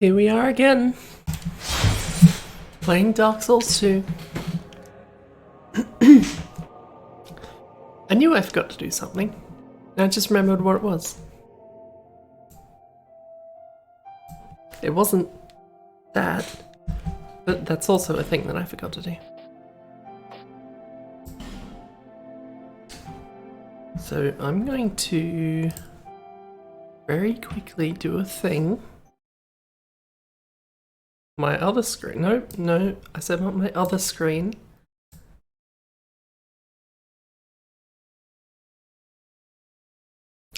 Here we are again, playing Dark Souls 2. I knew I forgot to do something, and I just remembered what it was. It wasn't that, but that's also a thing that I forgot to do. So I'm going to very quickly do a thing. My other screen. No, I said on my other screen.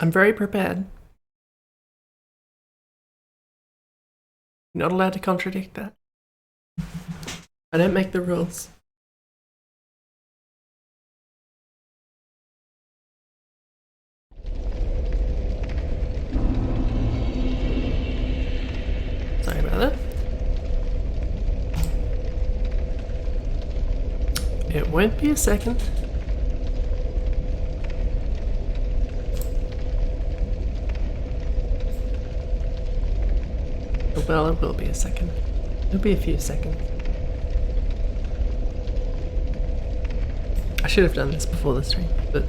I'm very prepared. You're not allowed to contradict that. I don't make the rules. Sorry about that. It won't be a second. Well, it will be a second. It'll be a few seconds. I should have done this before the stream, but...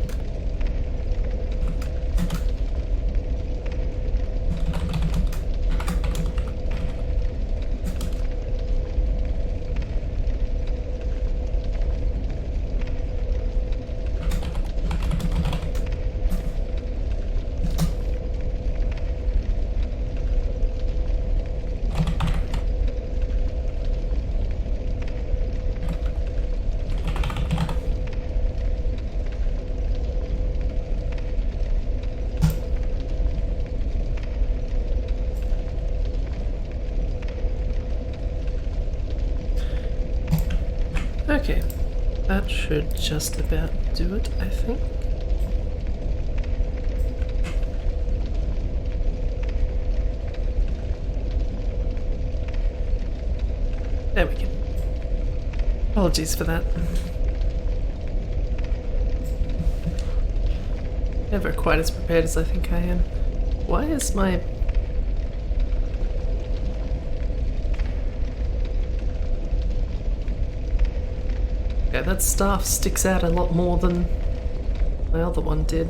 Okay, that should just about do it, I think. There we go. Apologies for that. Never quite as prepared as I think I am. Why is my... Okay, that staff sticks out a lot more than my other one did.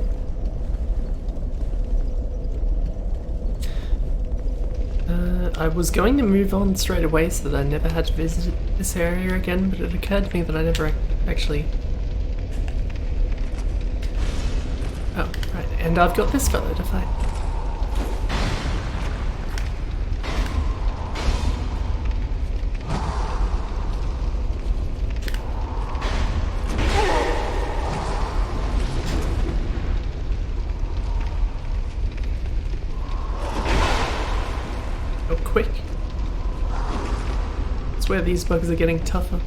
I was going to move on straight away so that I never had to visit this area again, but it occurred to me that I never actually... Oh, right, and I've got this fellow to fight. Quick. It's where these bugs are getting tougher.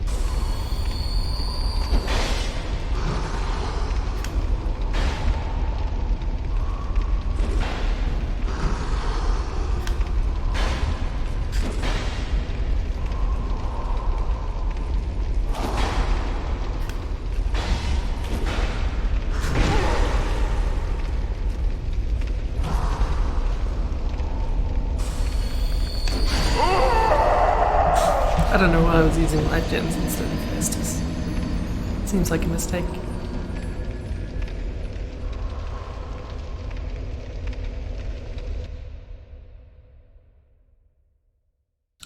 I don't know why I was using life gems instead of Estus. Seems like a mistake.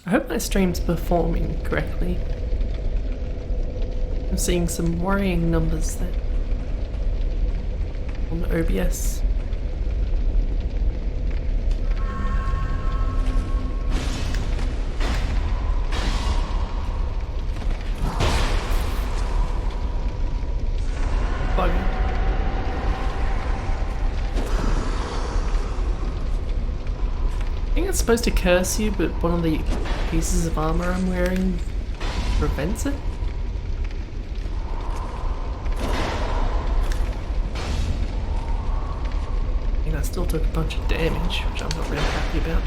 I hope my stream's performing correctly. I'm seeing some worrying numbers there on OBS. I think it's supposed to curse you, but one of the pieces of armor I'm wearing prevents it. I mean, I still took a bunch of damage, which I'm not really happy about.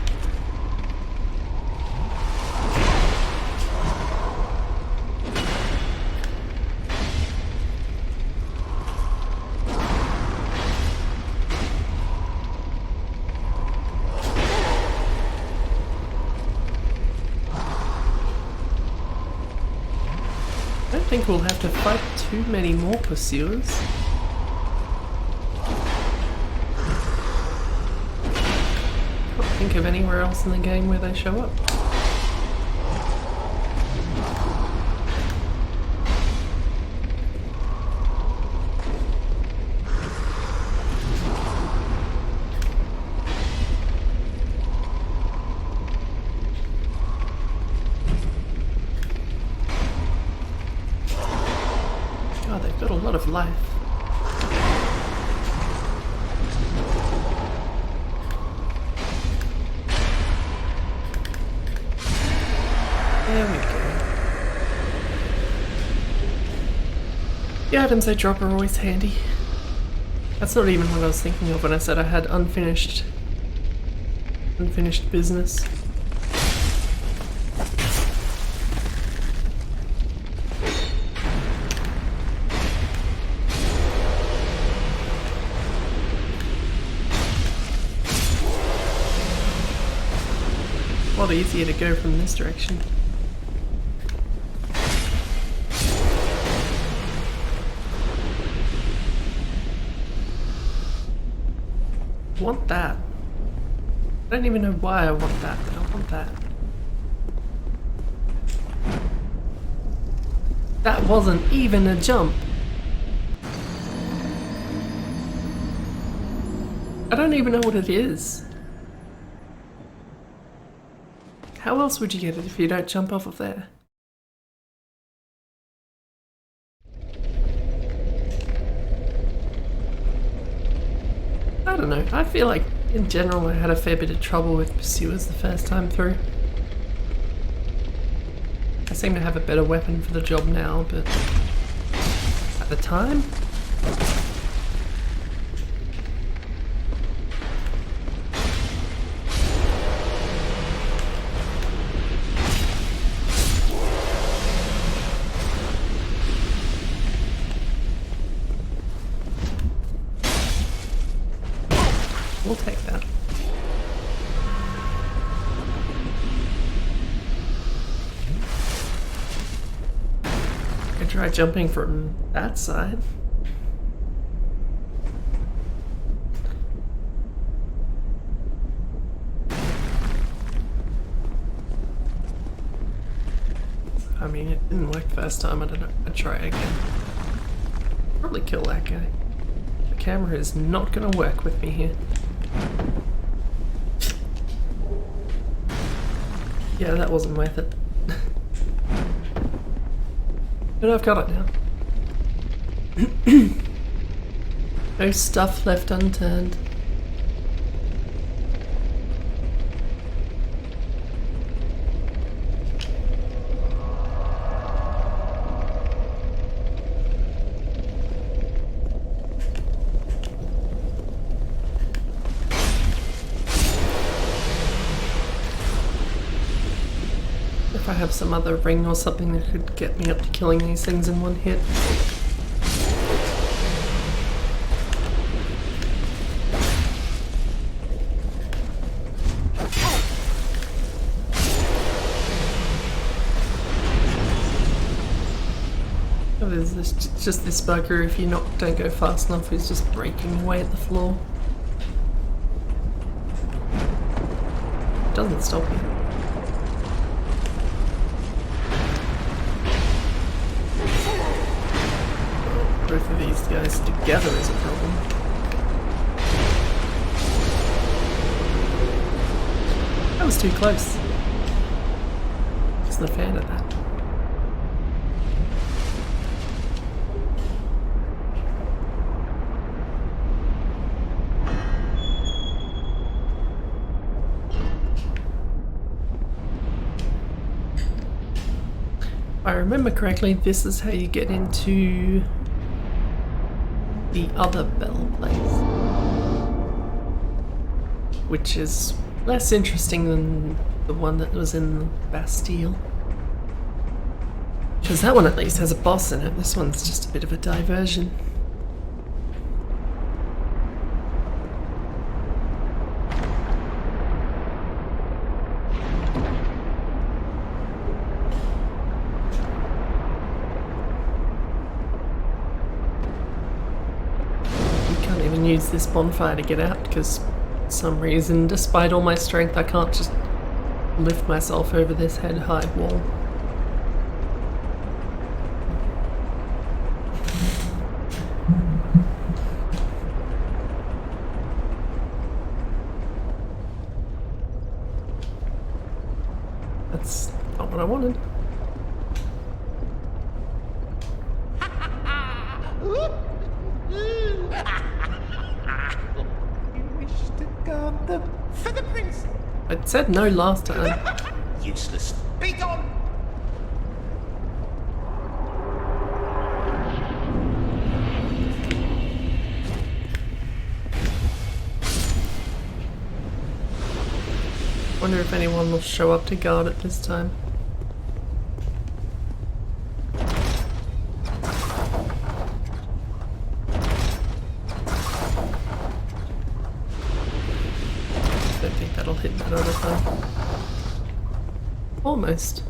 think we'll have to fight too many more pursuers. Can't think of anywhere else in the game where they show up. God, they've got a lot of life. There we go. The items they drop are always handy. That's not even what I was thinking of when I said I had unfinished business. A lot easier to go from this direction. Want that. I don't even know why I want that, but I want that. That wasn't even a jump. I don't even know what it is. How else would you get it if you don't jump off of there? I don't know. I feel like, in general, I had a fair bit of trouble with pursuers the first time through. I seem to have a better weapon for the job now, but at the time... We'll take that. I could try jumping from that side. I mean, it didn't work first time, I don't know. I'd try again. Probably kill that guy. The camera is not gonna work with me here. Yeah, that wasn't worth it. But I've got it now. No stuff left unturned. If I have some other ring or something that could get me up to killing these things in one hit. Oh, there's just this bugger, if you don't go fast enough, who's just breaking away at the floor. Doesn't stop you. Both of these guys together is a problem. That was too close. Wasn't a fan of that. If I remember correctly, this is how you get into the other bell place, which is less interesting than the one that was in the Bastille, because that one at least has a boss in it. This one's just a bit of a diversion. use this bonfire to get out because for some reason, despite all my strength, I can't just lift myself over this head-high wall. That's not what I wanted. You wish to guard them for the prince. I said no last time. Useless. Be gone. Wonder if anyone will show up to guard it this time. Don't think that'll hit that other time. Almost.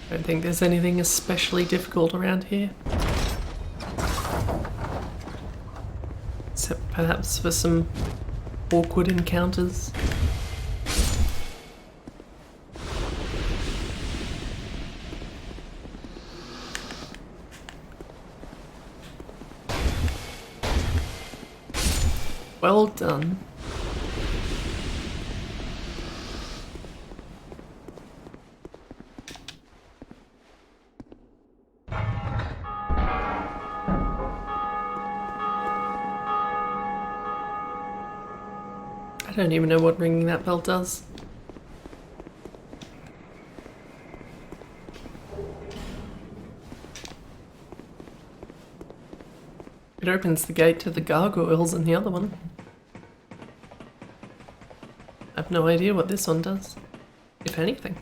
I don't think there's anything especially difficult around here. Except perhaps for some awkward encounters. Well done. I don't even know what ringing that bell does. It opens the gate to the gargoyles in the other one. I have no idea what this one does, if anything.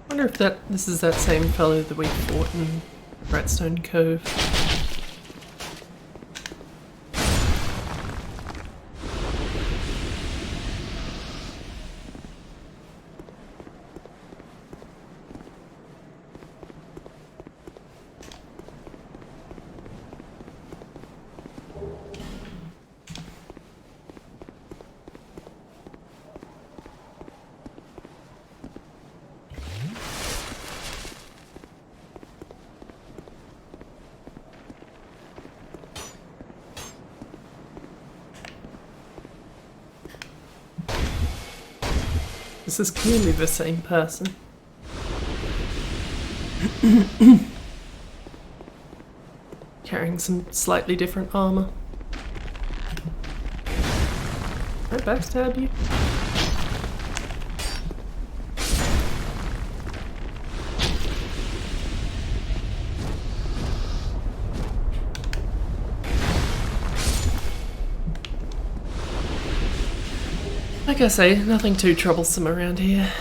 I wonder if this is that same fellow that we fought in Ratstone Cove. This is clearly the same person. Carrying some slightly different armor. Can I backstab you? Like I say, nothing too troublesome around here.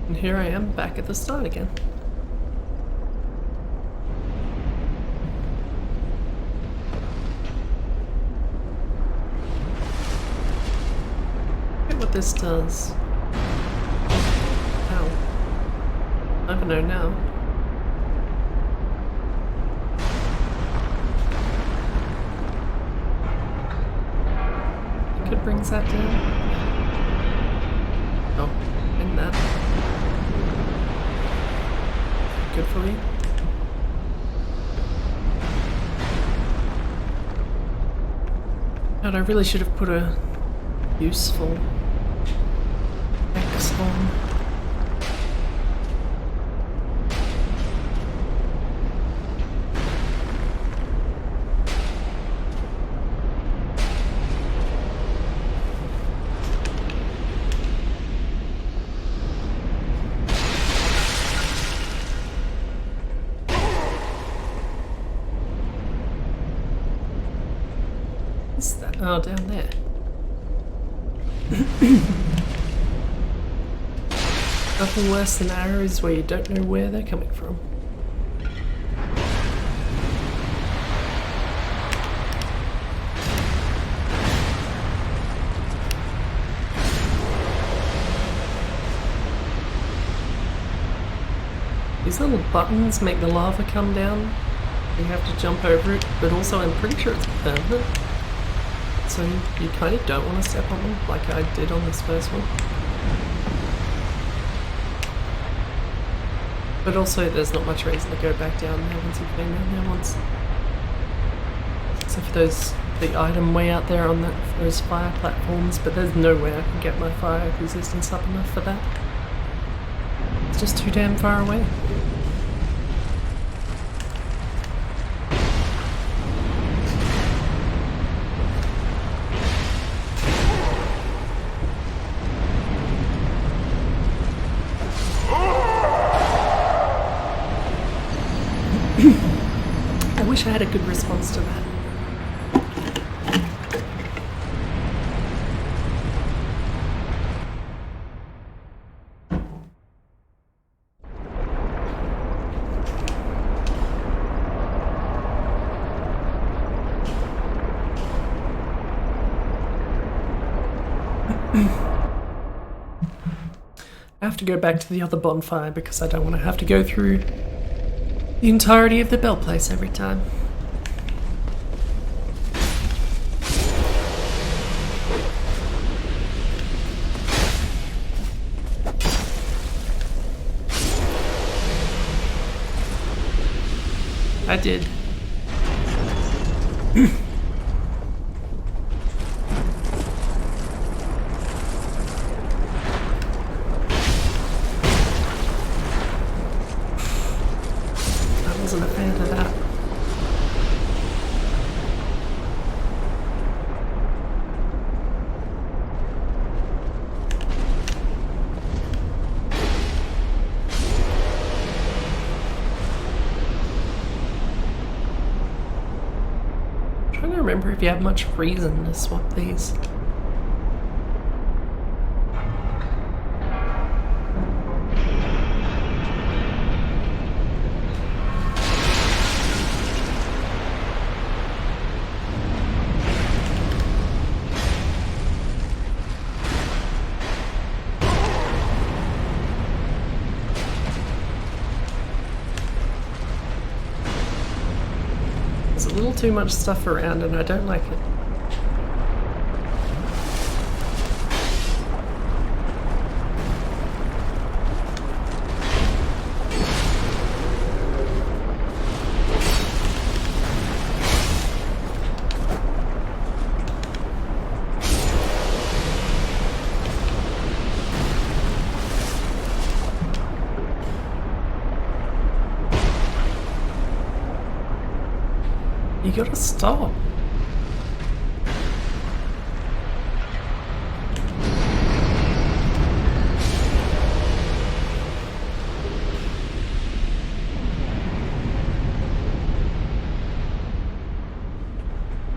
And here I am back at the start again. Look at what this does. Ow. I don't know now. I could bring that down. Oh, and that. Good for me. God, I really should have put a useful. Excellent. What's that? Oh, down there. Nothing worse than arrows where you don't know where they're coming from. These little buttons make the lava come down. You have to jump over it, but also I'm pretty sure it's permanent. So you kind of don't want to step on them like I did on this first one. But also there's not much reason to go back down there once you've been down there once. Except for the item way out there on those fire platforms, but there's no way I can get my fire resistance up enough for that. It's just too damn far away. I wish I had a good response to that. I have to go back to the other bonfire because I don't want to have to go through the entirety of the bell place every time. I did. I wasn't a fan of that. I'm trying to remember if you have much reason to swap these. There's a little too much stuff around and I don't like it. You gotta stop.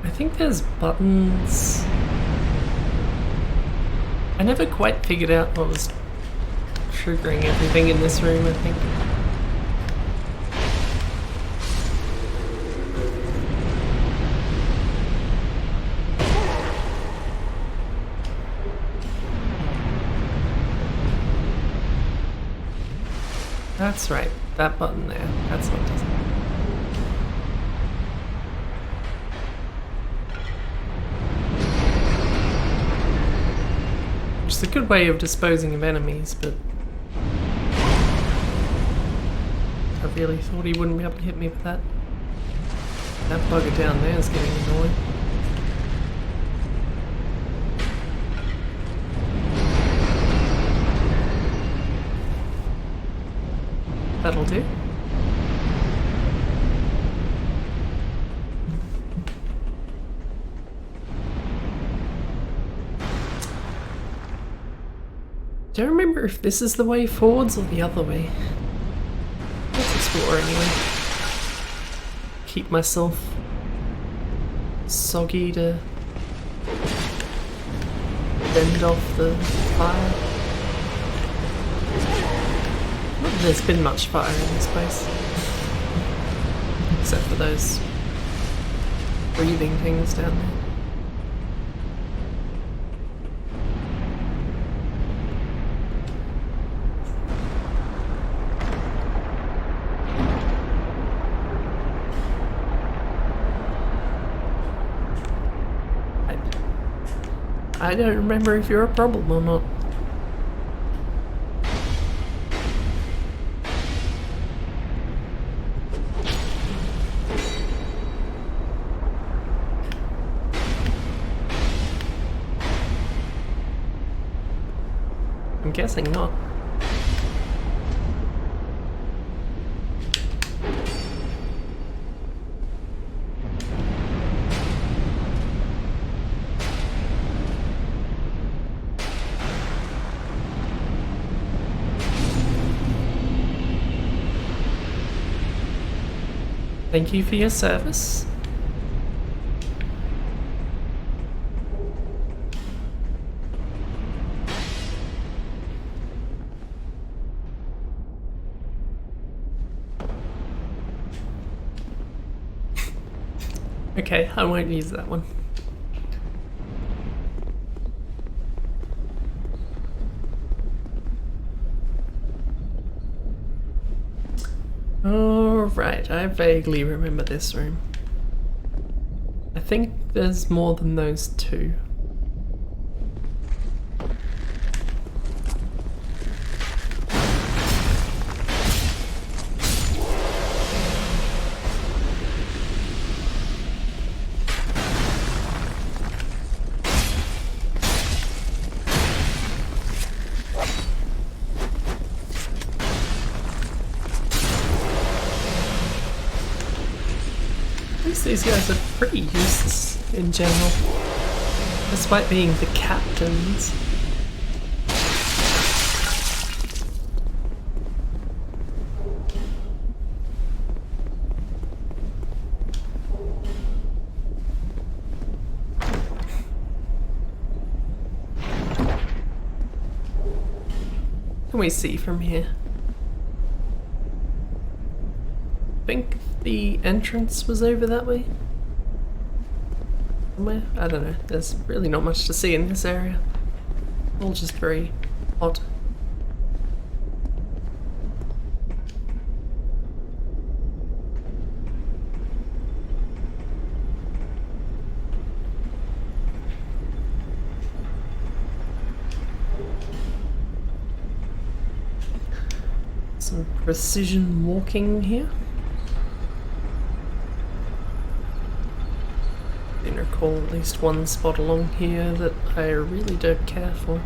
I think there's buttons. I never quite figured out what was triggering everything in this room, I think. That's right, that button there. That's what does it. Which is a good way of disposing of enemies, but I really thought he wouldn't be able to hit me with that. That bugger down there is getting annoying. That'll do. Don't remember if this is the way forwards or the other way. Let's explore anyway. Keep myself soggy to bend off the fire. Not that there's been much fire in this place. Except for those breathing things down there. I don't remember if you're a problem or not. I'm guessing not. Thank you for your service. Okay, I won't use that one. Alright, I vaguely remember this room. I think there's more than those two. These guys are pretty useless in general, despite being the captains. What can we see from here? I think the entrance was over that way? Somewhere? I don't know. There's really not much to see in this area. All just very odd. Some precision walking here. I recall at least one spot along here that I really don't care for.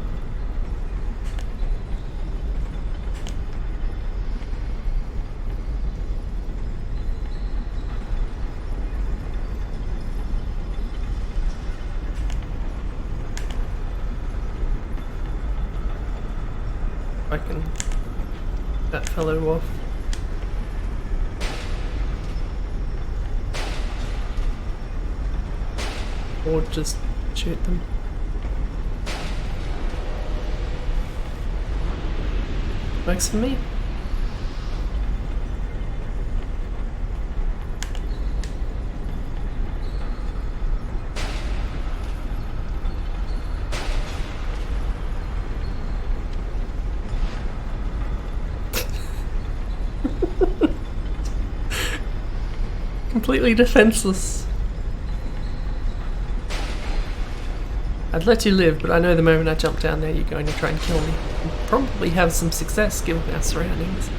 I can get that fellow off. Or just shoot them. Works for me. Completely defenseless. I'd let you live, but I know the moment I jump down there you're going to try and kill me. You'll probably have some success given our surroundings.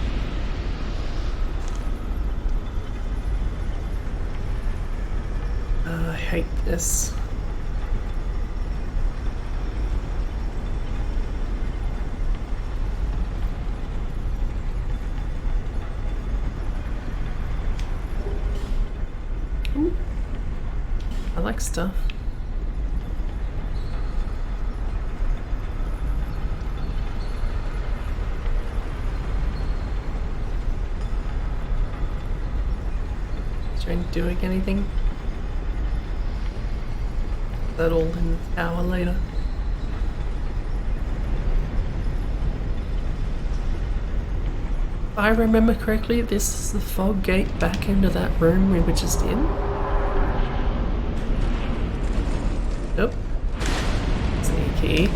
I hate this. like stuff. Is Jane doing anything? Is that all in the tower later? If I remember correctly, this is the fog gate back into that room we were just in. Nope. Sneaky.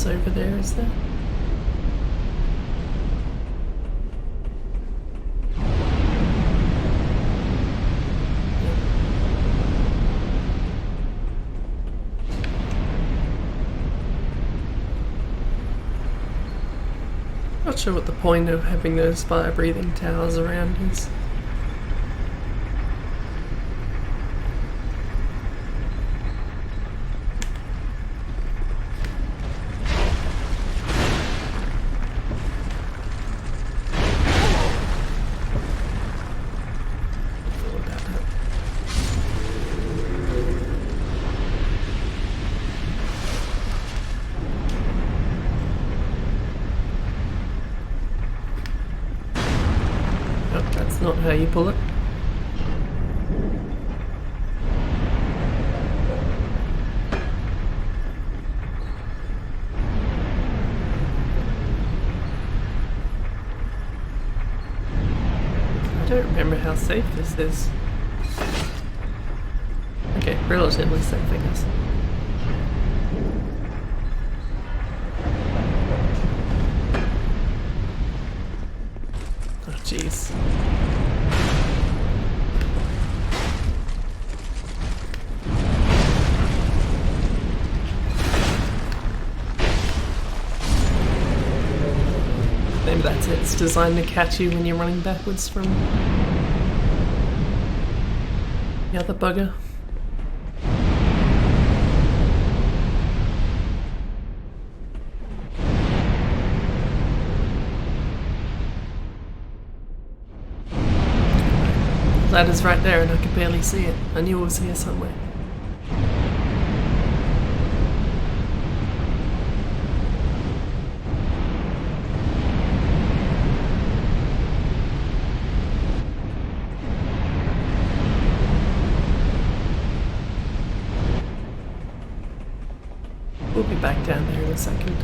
Over there, is there? Not sure what the point of having those fire-breathing towers around is. Not how you pull it. I don't remember how safe this is. Okay, relatively safe, I guess. Oh, jeez. Maybe that's it. It's designed to catch you when you're running backwards from the other bugger. Ladder's right there and I could barely see it. I knew it was here somewhere. We'll be back down there in a second.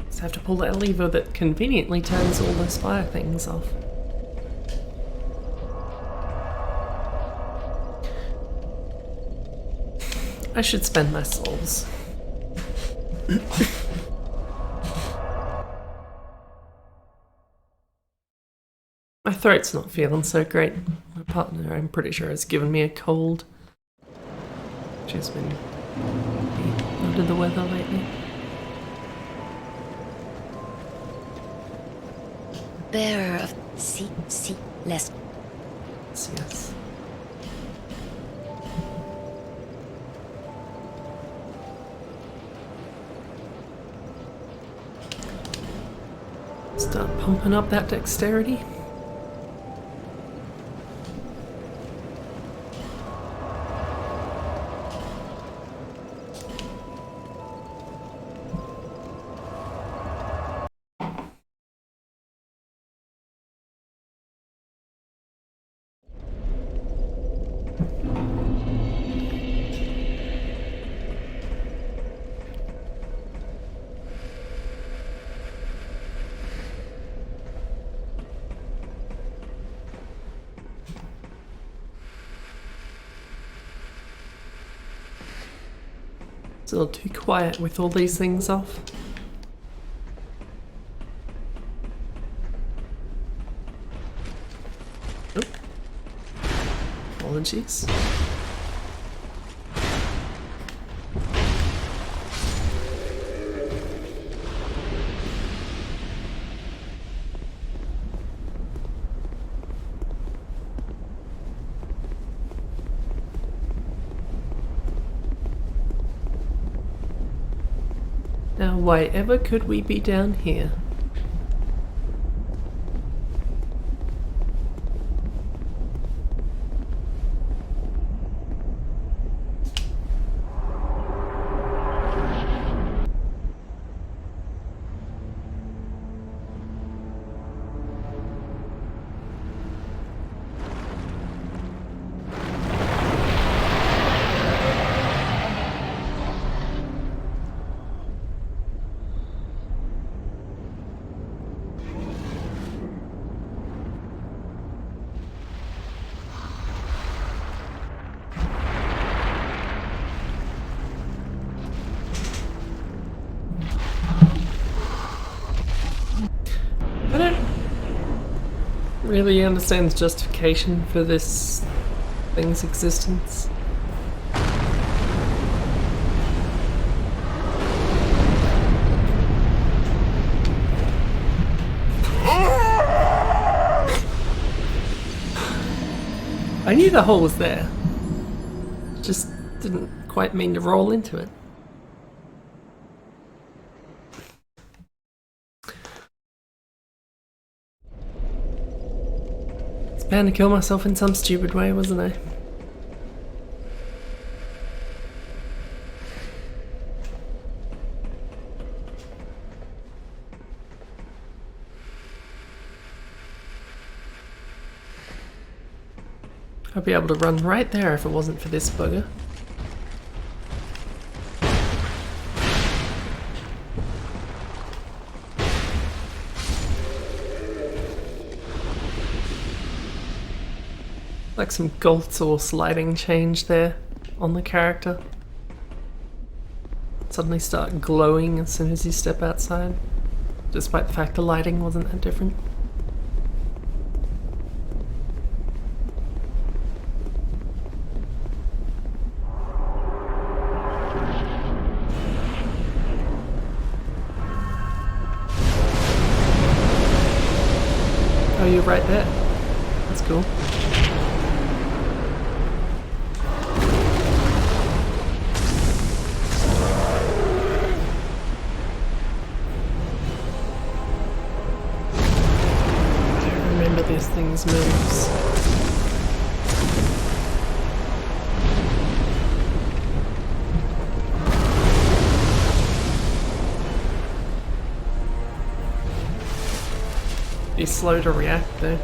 Just have to pull that lever that conveniently turns all those fire things off. I should spend my souls. My throat's not feeling so great. My partner, I'm pretty sure, has given me a cold. She's been under the weather lately. Bearer of less. Yes. Start pumping up that dexterity. It's a little too quiet with all these things off. Oh. Apologies. why ever could we be down here? I don't really understand the justification for this thing's existence. I knew the hole was there, just didn't quite mean to roll into it. Bound to kill myself in some stupid way, wasn't I? I'd be able to run right there if it wasn't for this bugger. Like some gults or sliding change there on the character. Suddenly start glowing as soon as you step outside, despite the fact the lighting wasn't that different. Oh, you're right there. That's cool. These things moves. He's slow to react though.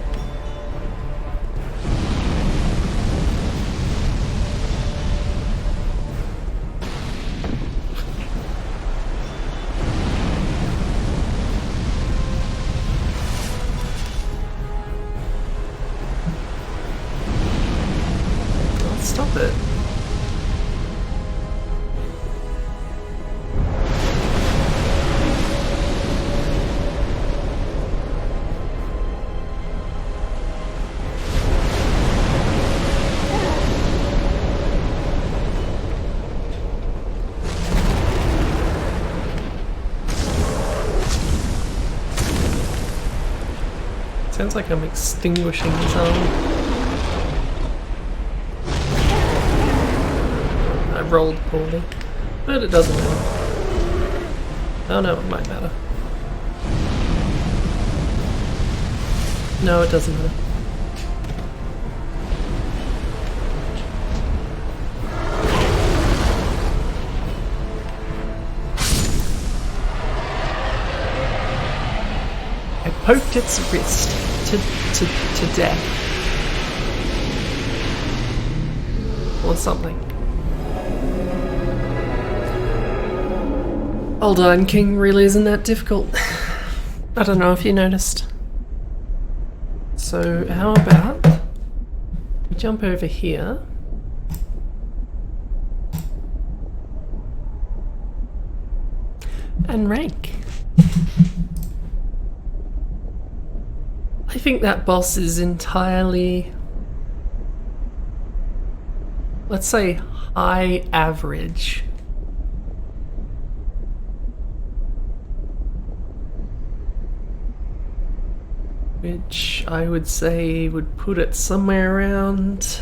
Stop it. Sounds like I'm extinguishing his own. Rolled poorly, but it doesn't matter. Oh no, it might matter. No, it doesn't matter. I poked its wrist to death. Or something. Old Iron King really isn't that difficult. I don't know if you noticed. So how about we jump over here. And rank. I think that boss is entirely, let's say, high average. Which I would say would put it somewhere around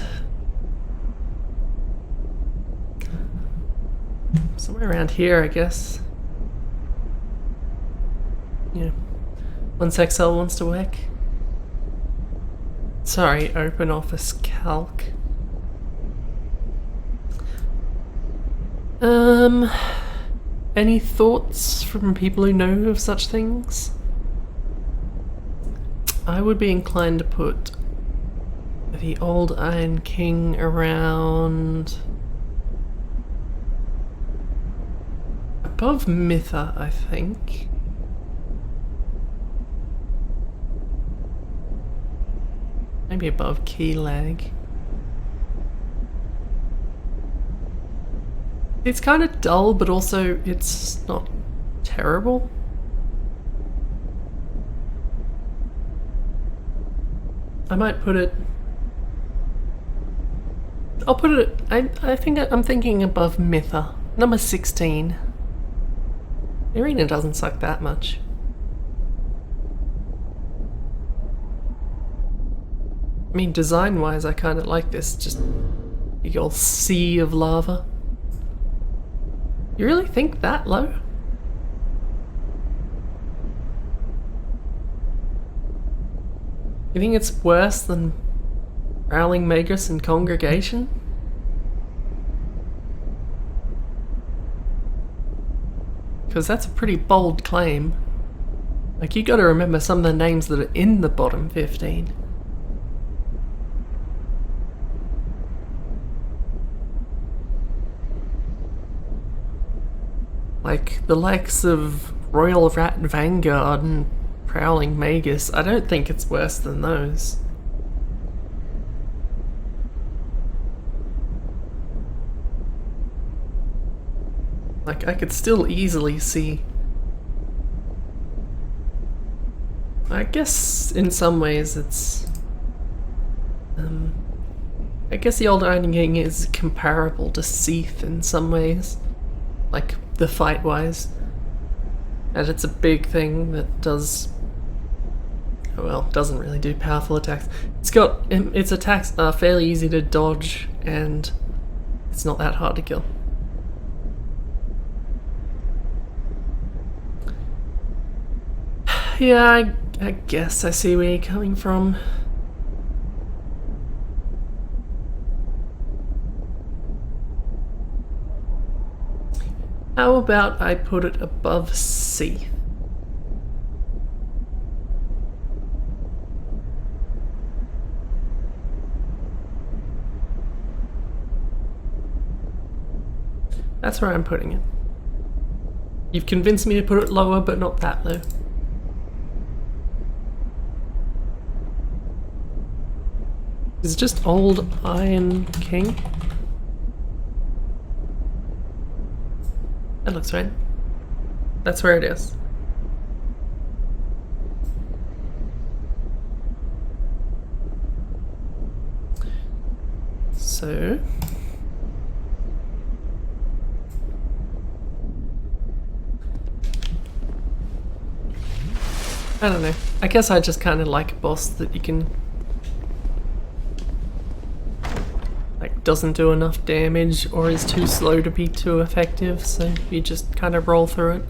here, I guess. Yeah. Once Excel wants to work. Sorry, OpenOffice Calc. Any thoughts from people who know of such things? I would be inclined to put the old Iron King around above Mytha, I think. Maybe above Key Lag. It's kind of dull, but also it's not terrible. I might put it... I'll put it... I think I'm thinking above Mytha. Number 16. Arena doesn't suck that much. I mean, design-wise, I kind of like this. Just a big old sea of lava. You really think that low? You think it's worse than Prowling Magus and Congregation? Because that's a pretty bold claim. Like, you gotta remember some of the names that are in the bottom 15. Like, the likes of Royal Rat Vanguard and Prowling Magus, I don't think it's worse than those. Like, I could still easily see... I guess in some ways it's... I guess the old Iron King is comparable to Seath in some ways. Like, the fight-wise. And it's a big thing that does... well, doesn't really do powerful attacks. It's got... its attacks are fairly easy to dodge, and it's not that hard to kill. Yeah, I guess I see where you're coming from. How about I put it above C? That's where I'm putting it. You've convinced me to put it lower, but not that low. Is it just old Iron King? That looks right. That's where it is. So... I don't know. I guess I just kind of like a boss that you can... like, doesn't do enough damage or is too slow to be too effective, so you just kind of roll through it.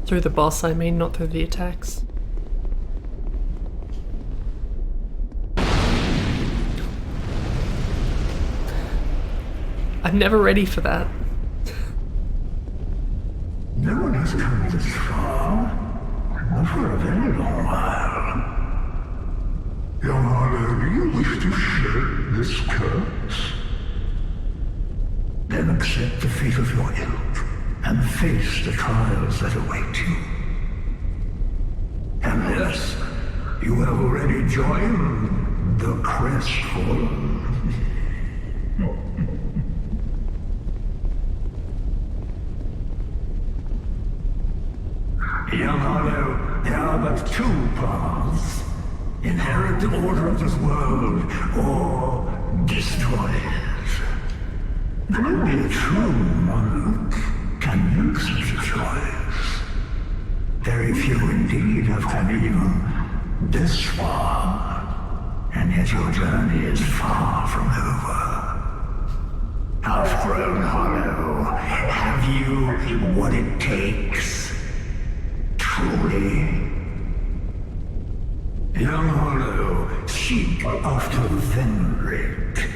Through the boss, I mean, not through the attacks. I'm never ready for that. No one has come this far. Not for a very long while. Young Harlow, do you wish to shed this curse? Then accept the fate of your ilk and face the trials that await you. Unless you have already joined the Crestfallen. Young Harlow, there are but two paths. Inherit the order of this world, or destroy it. Only a true monarch can make such a choice. Very few indeed have come even this far, and yet your journey is far from over. Half-grown Hollow, have you what it takes? me. Young Hollow, seek after Venric.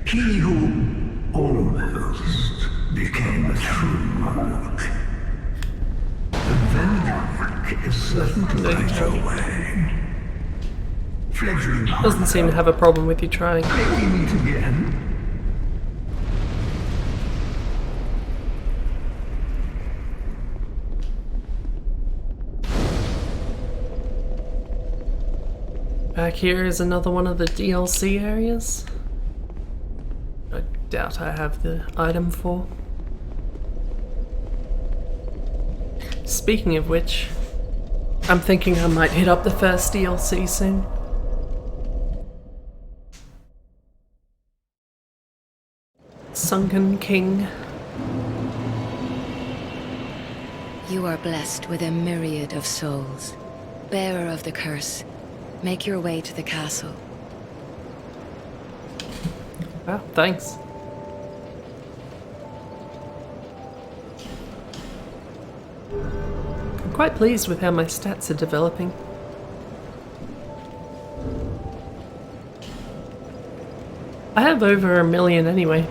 He who almost became a true monarch. Venric is certainly right away. Fledgling Doesn't seem to have a problem with you trying. May we meet again? Back here is another one of the DLC areas. I doubt I have the item for. Speaking of which, I'm thinking I might hit up the first DLC soon. Sunken King. You are blessed with a myriad of souls. Bearer of the curse, make your way to the castle. Wow, thanks. I'm quite pleased with how my stats are developing. I have over 1 million anyway.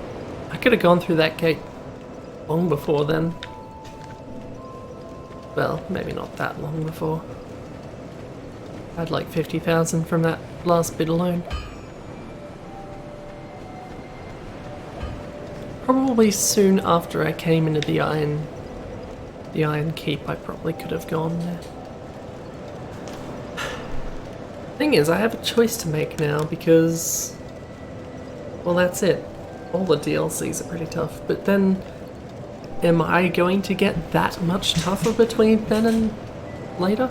I could have gone through that gate long before then. Well, maybe not that long before. I had like 50,000 from that last bit alone. Probably soon after I came into the Iron Keep, I probably could have gone there. Thing is, I have a choice to make now because, well, that's it. All the DLCs are pretty tough, but then am I going to get that much tougher between then and later?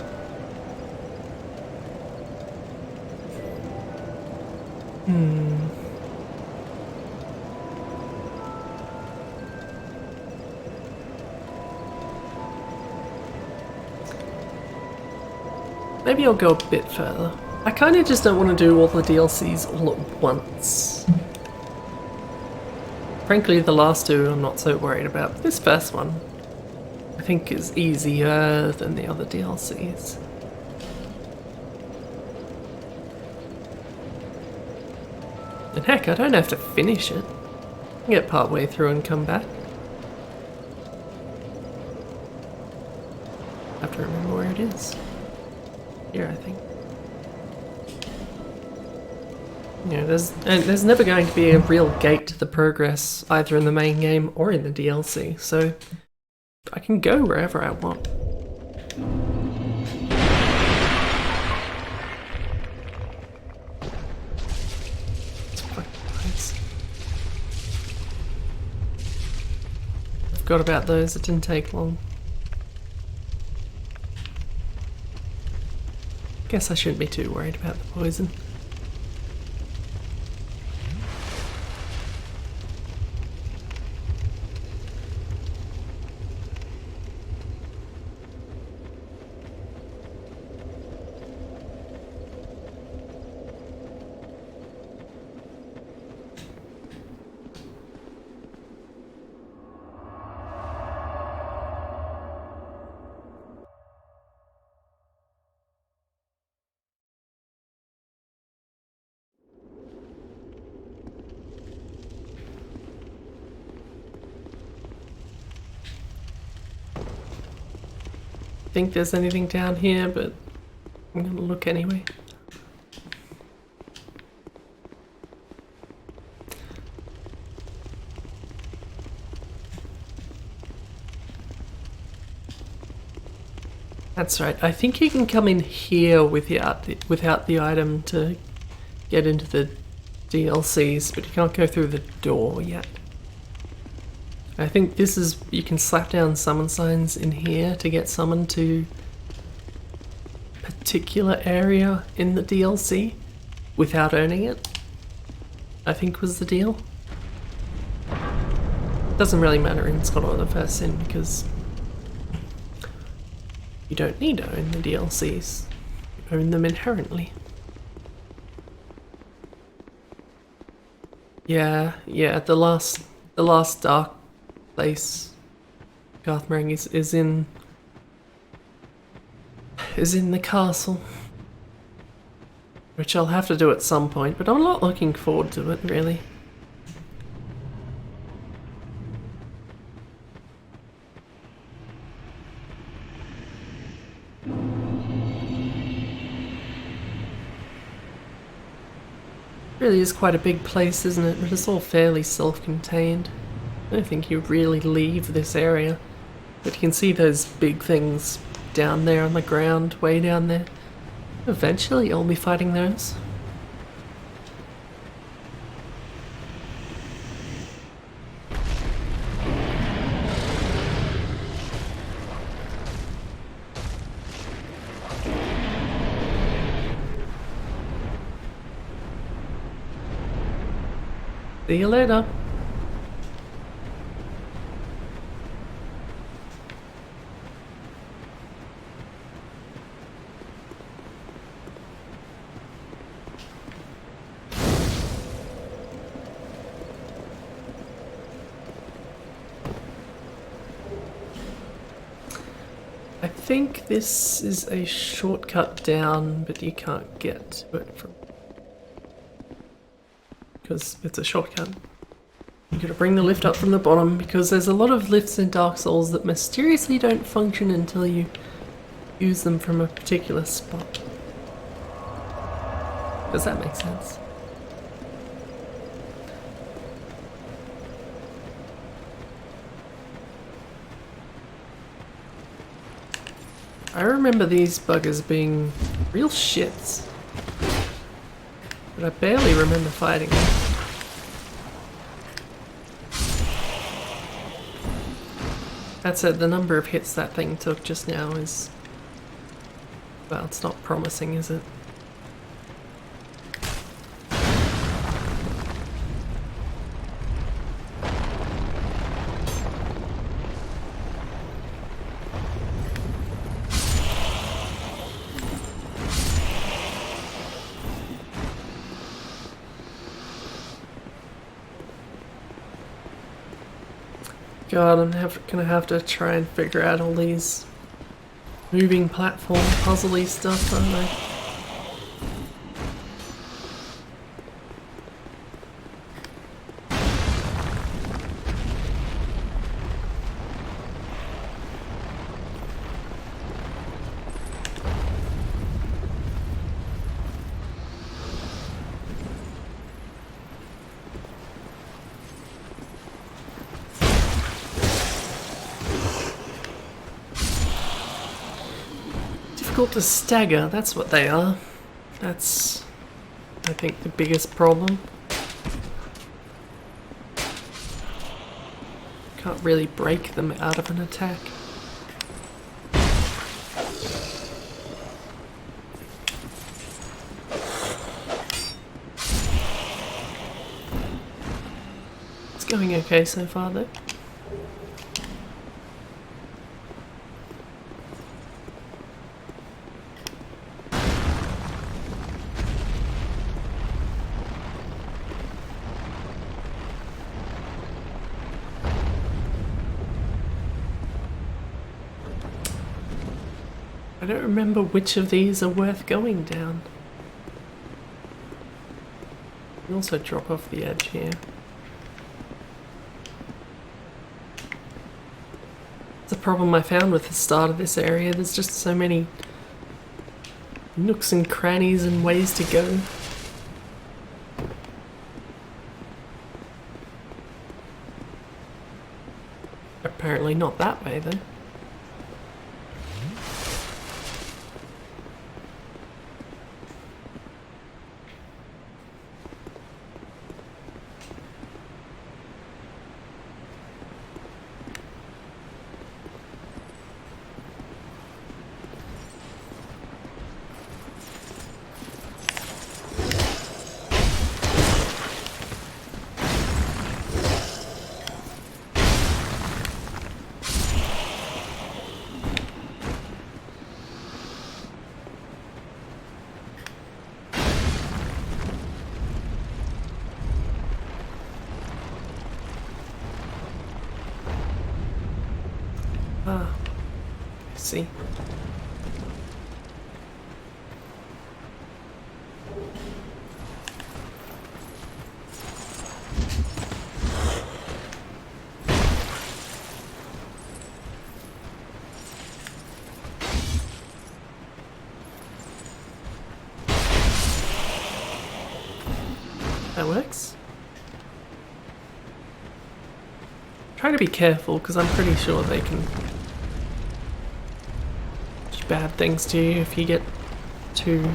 Maybe I'll go a bit further. I kind of just don't want to do all the DLCs all at once. Frankly, the last two I'm not so worried about, but this first one I think is easier than the other DLCs. And heck, I don't have to finish it. I can get part way through and come back. I have to remember where it is. Here, I think. You know, there's never going to be a real gate to the progress, either in the main game or in the DLC, so I can go wherever I want. It's fucking nice. Forgot about those, it didn't take long. Guess I shouldn't be too worried about the poison. Think there's anything down here, but I'm gonna look anyway. That's right. I think you can come in here without the item to get into the DLCs, but you can't go through the door yet. I think this is, you can slap down summon signs in here to get summoned to a particular area in the DLC without earning it, I think was the deal. Doesn't really matter in Scholar of the First Sin because you don't need to own the DLCs, you own them inherently. Yeah, the last dark place Garthmarang is in is in the castle. Which I'll have to do at some point, but I'm not looking forward to it, really. Really is quite a big place, isn't it? But it's all fairly self-contained. I don't think you really leave this area. But you can see those big things down there on the ground, way down there. Eventually I'll be fighting those. See you later. I think this is a shortcut down, but you can't get to it from... because it's a shortcut. You gotta bring the lift up from the bottom, because there's a lot of lifts in Dark Souls that mysteriously don't function until you use them from a particular spot. Does that make sense? I remember these buggers being real shits, but I barely remember fighting them. That said, the number of hits that thing took just now is... well, it's not promising, is it? God, I'm gonna have to try and figure out all these moving platform puzzly stuff, aren't I? Difficult to stagger, that's what they are. That's, I think, the biggest problem. Can't really break them out of an attack. It's going okay so far, though. I don't remember which of these are worth going down. You also drop off the edge here. It's a problem I found with the start of this area. There's just so many nooks and crannies and ways to go. Apparently not that way though. Ah, I see. works. Try to be careful because I'm pretty sure they can do bad things to you if you get too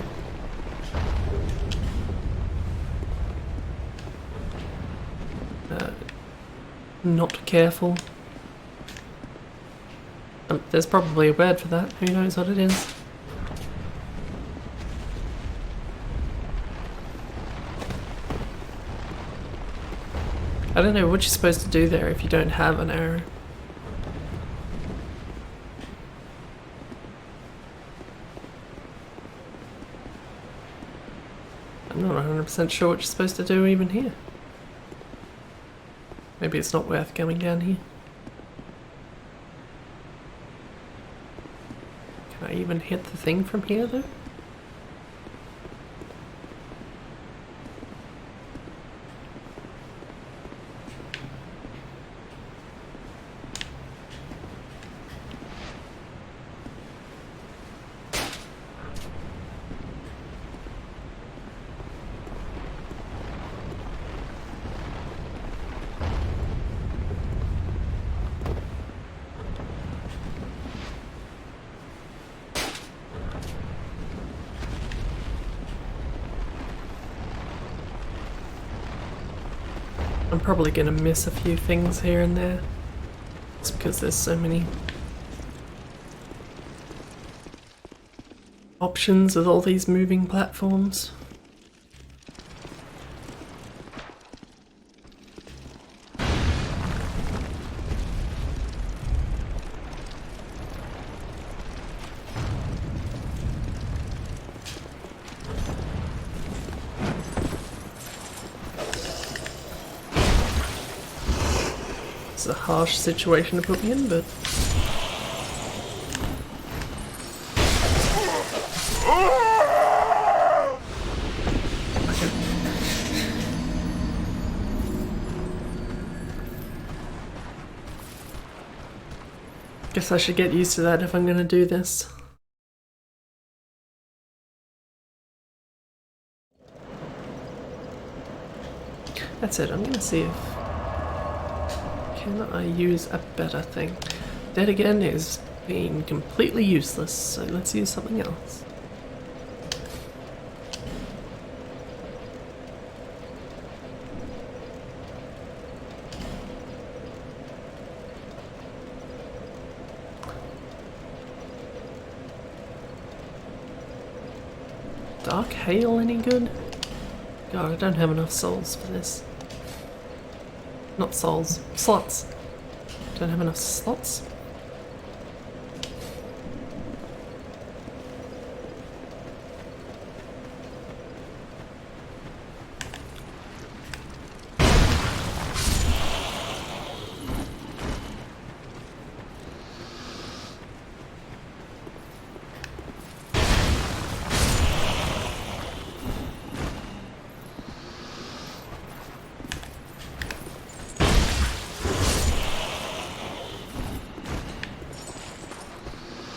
not careful. There's probably a word for that. Who knows what it is? I don't know what you're supposed to do there if you don't have an arrow. I'm not 100% sure what you're supposed to do even here. Maybe it's not worth going down here. Can I even hit the thing from here though? I'm probably gonna miss a few things here and there. It's because there's so many options with all these moving platforms. It's a harsh situation to put me in, but okay. Guess I should get used to that if I'm gonna do this. That's it, I'm gonna see if can I use a better thing. That again is being completely useless, so let's use something else. Dark Hail any good? God, I don't have enough souls for this. Not souls, slots. Don't have enough slots.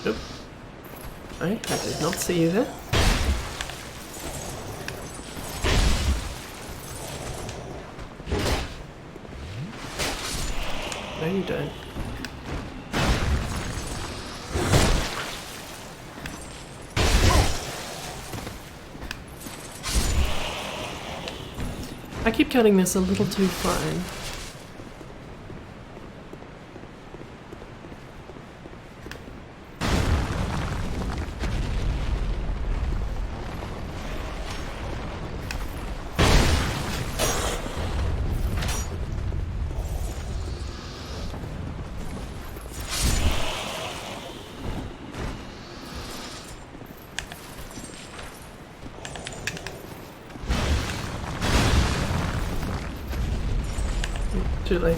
Nope. I did not see you there. No, you don't. I keep cutting this a little too fine. Too late.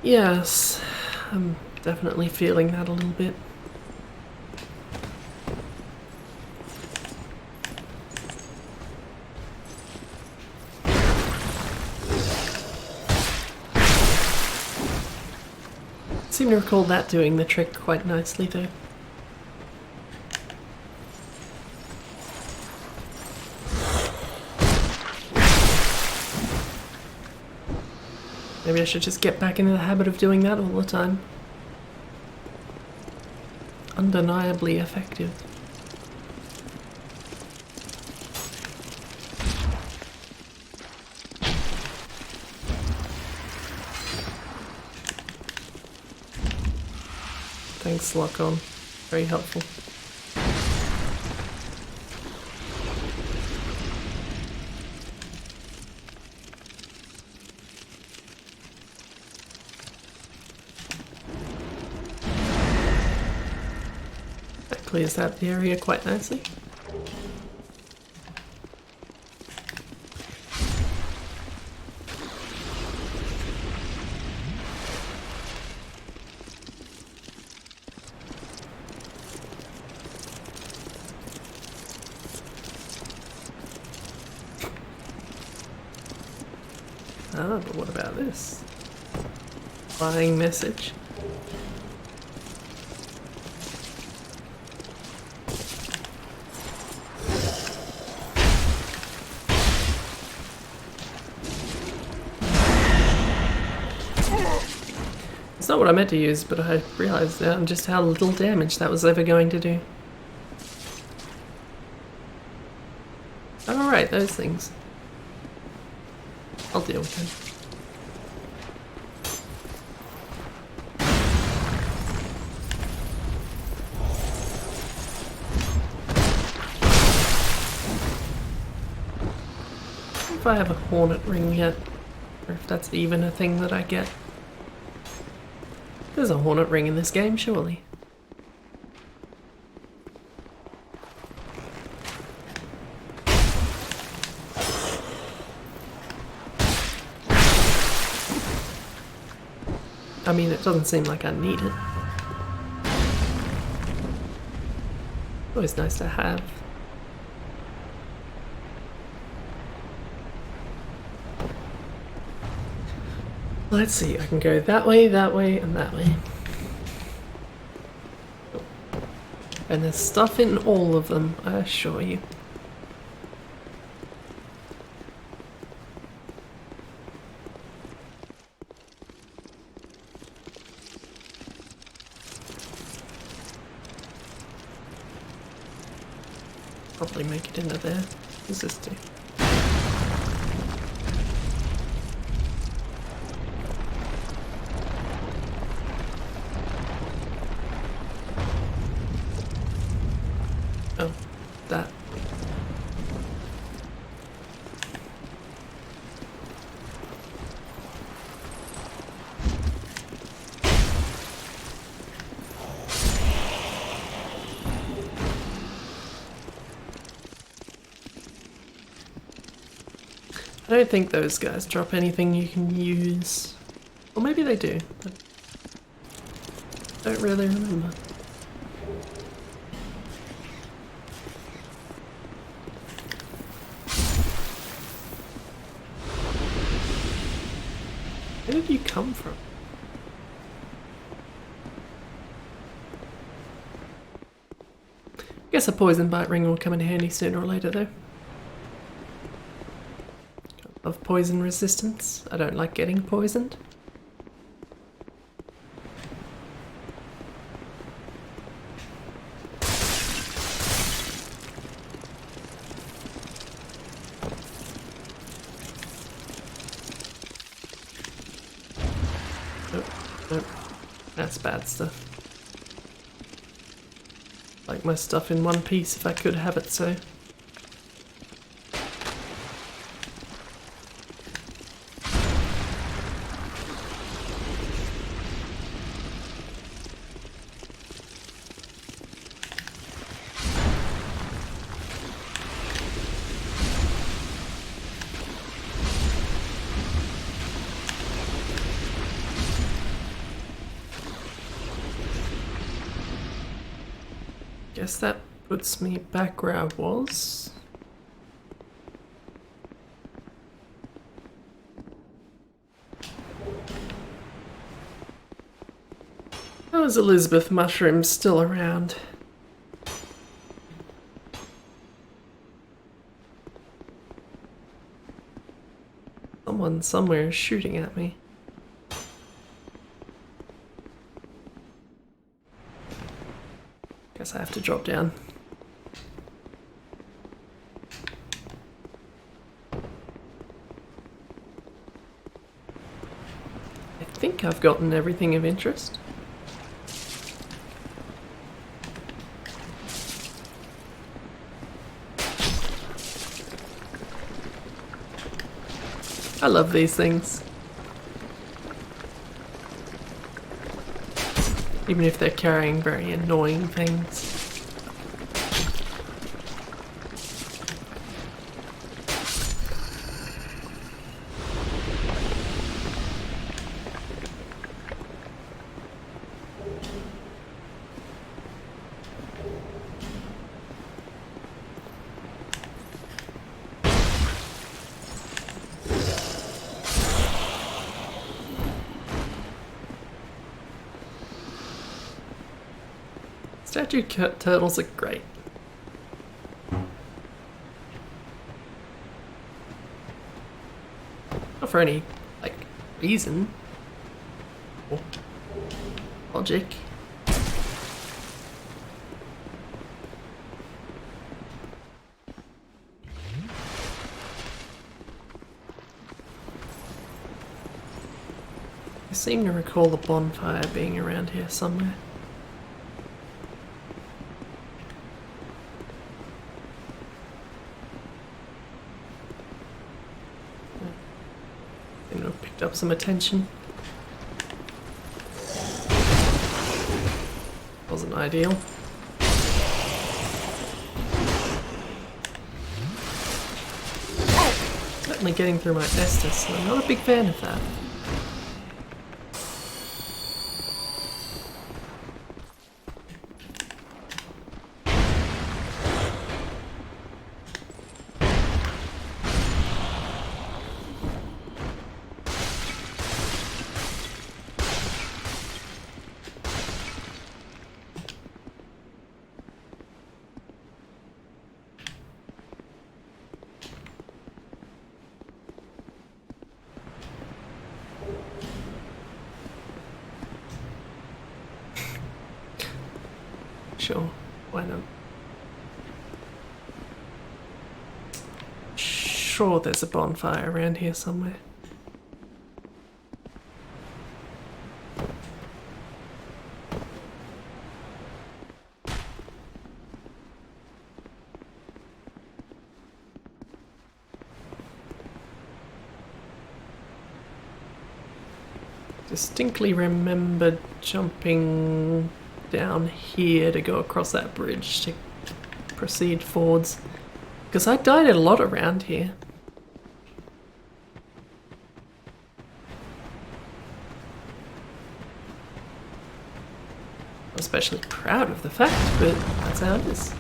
Yes, I'm definitely feeling that a little bit. Seem to recall that doing the trick quite nicely though. Maybe I should just get back into the habit of doing that all the time. Undeniably effective. Thanks, Lock-On. Very helpful. That clears out the area quite nicely. Ah, but what about this? Flying message. It's not what I meant to use, but I realised now just how little damage that was ever going to do. Alright, those things. I'll deal with them. If I have a hornet ring yet, or if that's even a thing that I get. There's a hornet ring in this game, surely. I mean, it doesn't seem like I need it. Always nice to have. Let's see, I can go that way, and that way. And there's stuff in all of them, I assure you. Probably make it into there. What does this do? Oh, that. I don't think those guys drop anything you can use. Or maybe they do, but I don't really remember. Where did you come from? I guess a poison bite ring will come in handy sooner or later though. Of poison resistance. I don't like getting poisoned. Nope. That's bad stuff. Like my stuff in one piece if I could have it so. guess that puts me back where I was. How is Elizabeth Mushroom still around? Someone somewhere is shooting at me. Guess I have to drop down. I think I've gotten everything of interest. I love these things. Even if they're carrying very annoying things. Statue turtles are great. Not for any, like, reason or logic. I seem to recall the bonfire being around here somewhere. Picked up some attention. Wasn't ideal. Certainly getting through my Estus, and I'm not a big fan of that. Sure, why not? Sure, there's a bonfire around here somewhere. Distinctly remember jumping down here to go across that bridge to proceed forwards, because I died a lot around here. I'm especially proud of the fact, but that's how it is.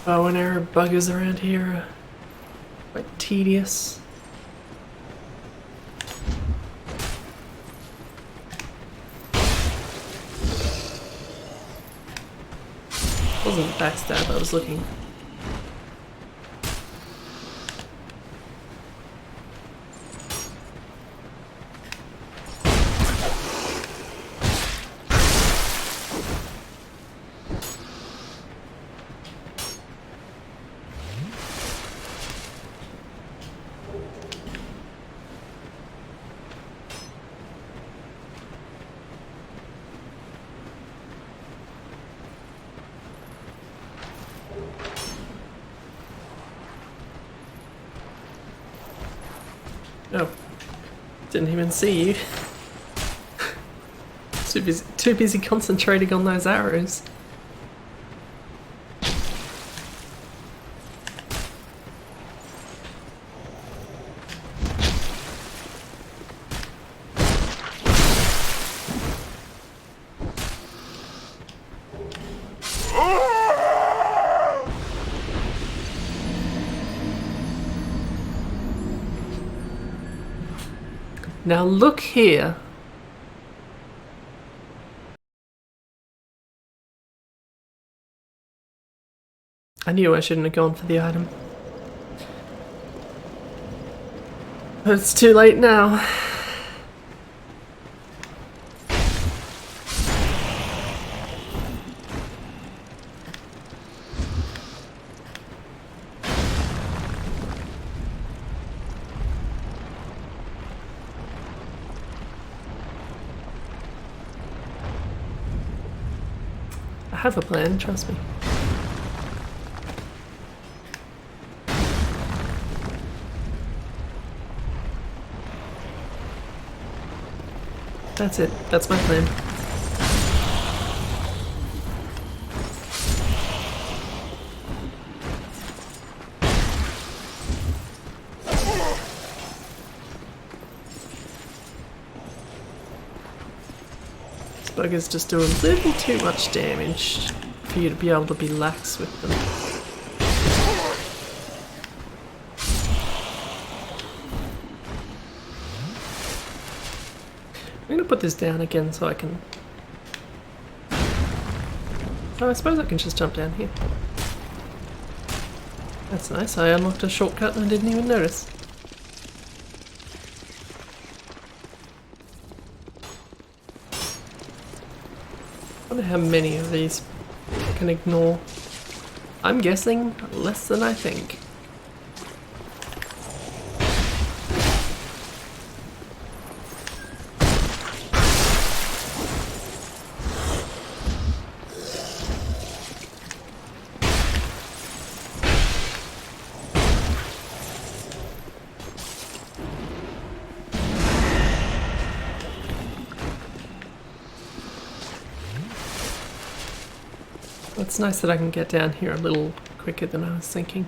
Bow and arrow buggers around here are quite tedious. Wasn't backstab I was looking. No, didn't even see you. Too busy concentrating on those arrows. Now look here. I knew I shouldn't have gone for the item. But it's too late now. I have a plan, trust me. That's it. That's my plan. This bugger's just doing a little too much damage for you to be able to be lax with them. I'm gonna put this down again so I can... Oh, I suppose I can just jump down here. That's nice, I unlocked a shortcut and I didn't even notice. I wonder how many of these I can ignore. I'm guessing less than I think. It's nice that I can get down here a little quicker than I was thinking.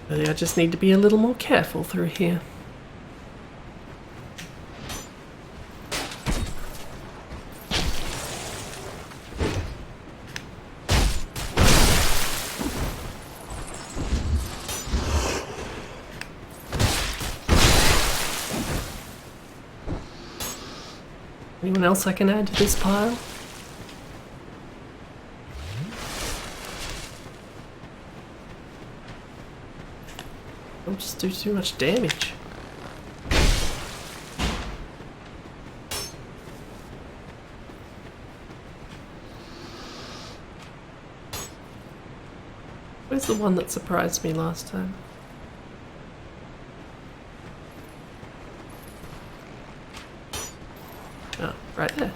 Really, I just need to be a little more careful through here. Anyone else I can add to this pile? Don't just do too much damage. Where's the one that surprised me last time? Oh, right there.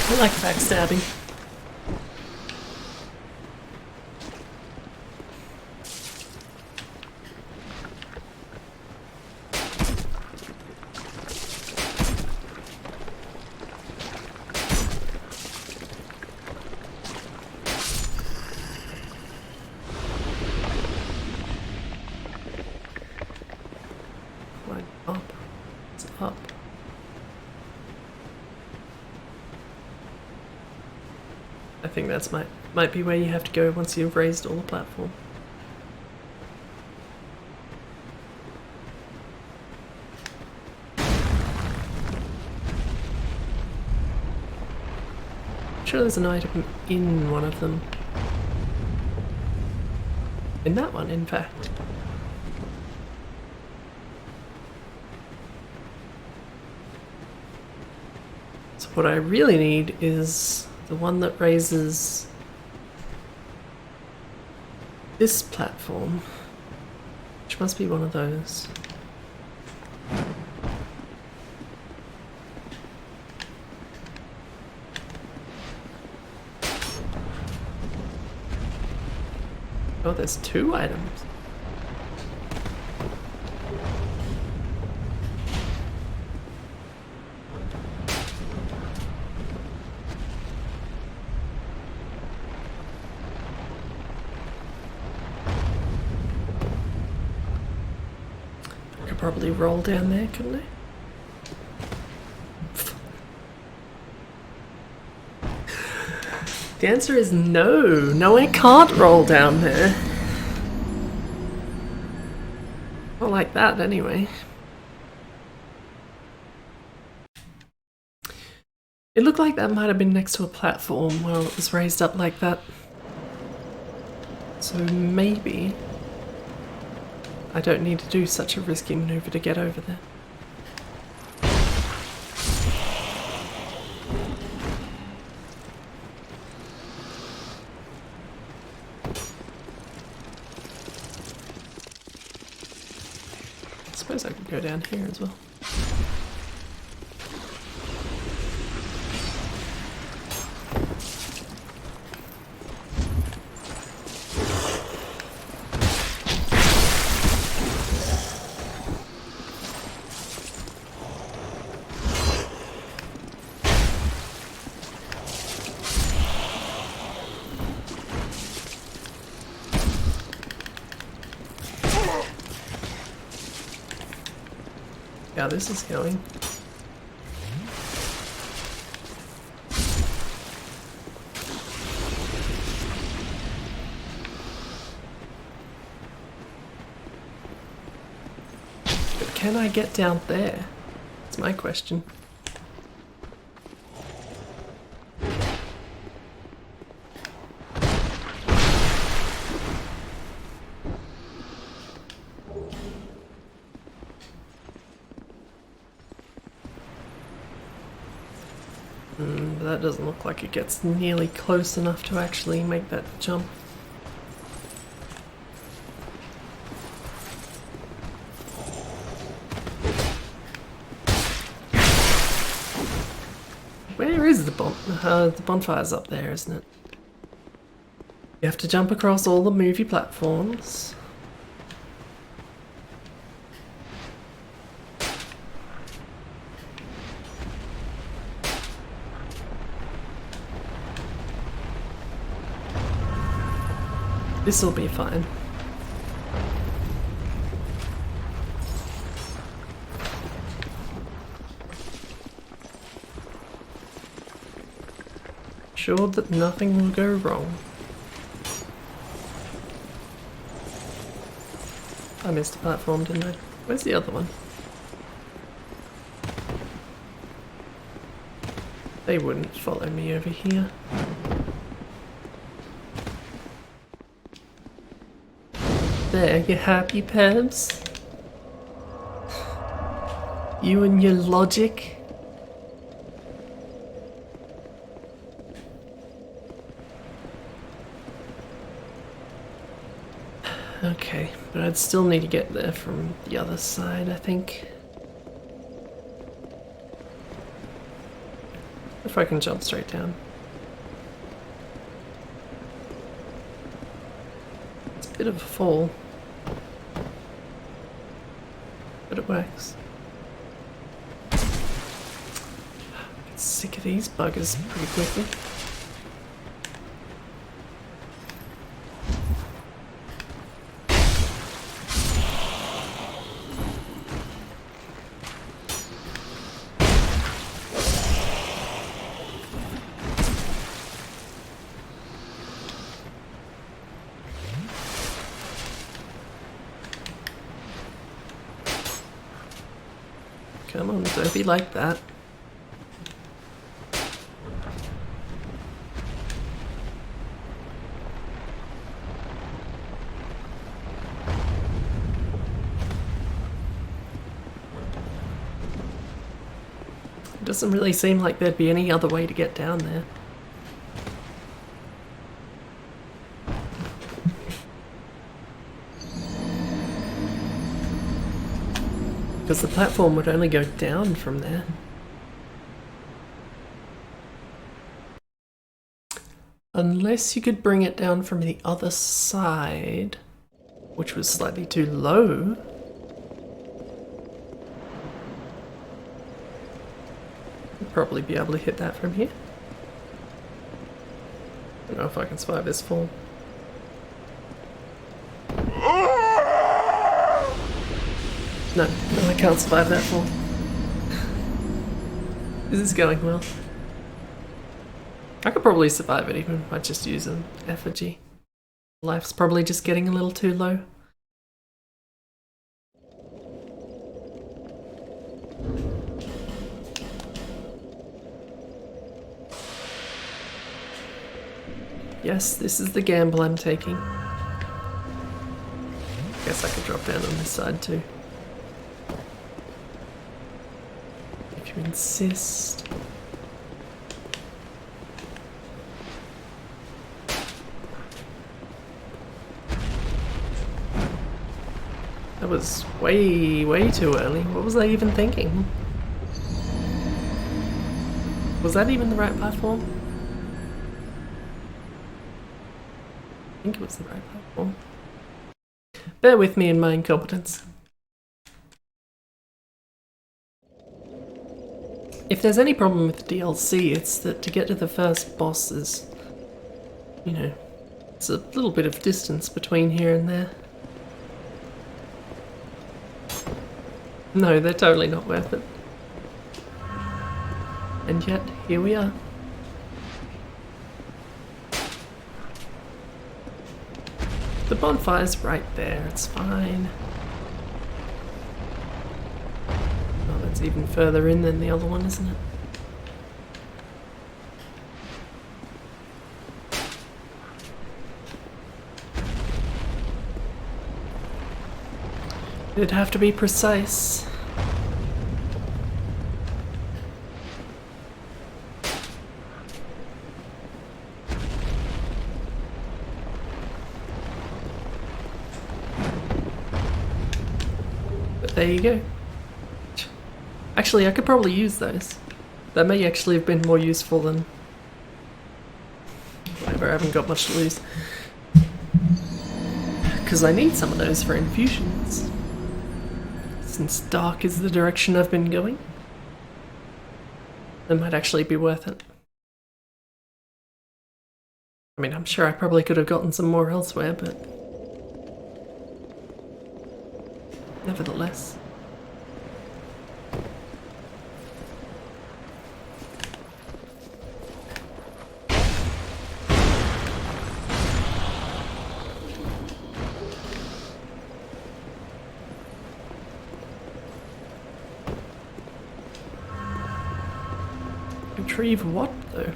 I like backstabbing. Right, up. It's up. I think that's might be where you have to go once you've raised all the platform. I'm sure there's an item in one of them. In that one, in fact. So what I really need is the one that raises this platform, which must be one of those. Oh, there's 2 items. I could probably roll down there, couldn't I? The answer is no. No, I can't roll down there. Not like that, anyway. It looked like that might have been next to a platform while it was raised up like that. So maybe I don't need to do such a risky maneuver to get over there. I suppose I could go down here as well. Yeah, this is going. But can I get down there? That's my question. But that doesn't look like it gets nearly close enough to actually make that jump. Where is the bonfire's up there, isn't it? You have to jump across all the movie platforms. This'll be fine. Sure that nothing will go wrong. I missed a platform, didn't I? Where's the other one? They wouldn't follow me over here. There, you happy, Pebs? You and your logic? Okay, but I'd still need to get there from the other side, I think. If I can jump straight down. It's a bit of a fall. But it works. Get sick of these buggers pretty quickly. Come on, don't be like that. It doesn't really seem like there'd be any other way to get down there. Because the platform would only go down from there. Unless you could bring it down from the other side, which was slightly too low. You'd probably be able to hit that from here. I don't know if I can survive this fall. No, I can't survive that fall. This is going well. I could probably survive it even if I just use an effigy. Life's probably just getting a little too low. Yes, this is the gamble I'm taking. Guess I could drop down on this side too. If you insist. That was way too early. What was I even thinking? Was that even the right platform? I think it was the right platform. Bear with me in my incompetence. If there's any problem with the DLC, it's that to get to the first boss is, you know, it's a little bit of distance between here and there. No, they're totally not worth it. And yet, here we are. The bonfire's right there, it's fine. Oh, that's even further in than the other one, isn't it? It'd have to be precise. But there you go. Actually, I could probably use those. That may actually have been more useful than... whatever, I haven't got much to lose. Because I need some of those for infusions. Since dark is the direction I've been going, it might actually be worth it. I mean, I'm sure I probably could have gotten some more elsewhere, but nevertheless. Retrieve what, though?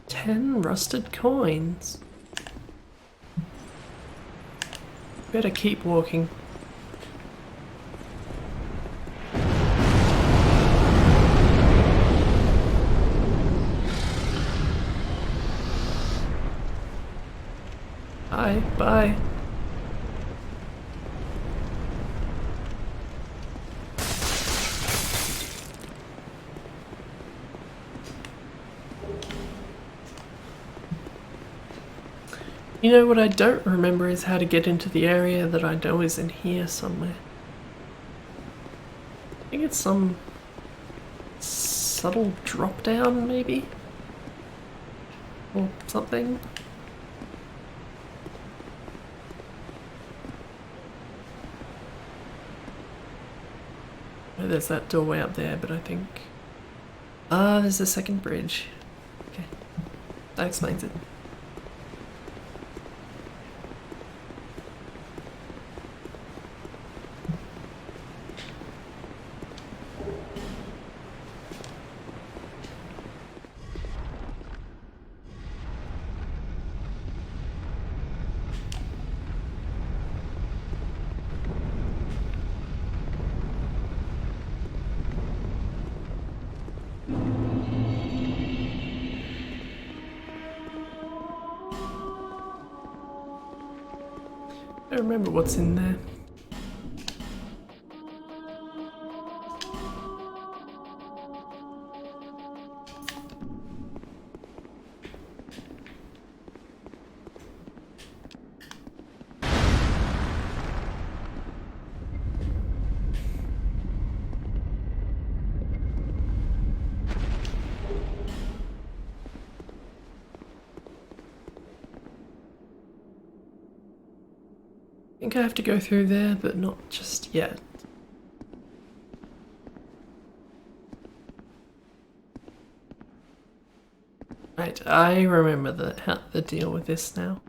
$10 rusted coins. Better keep walking. Bye, bye. You know what I don't remember is how to get into the area that I know is in here somewhere. I think it's some subtle drop down, maybe? Or something? Oh, there's that doorway up there, but I think... Ah, there's a second bridge. Okay, that explains it. don't remember what's in there. I think I have to go through there, but not just yet. Right, I remember the deal with this now.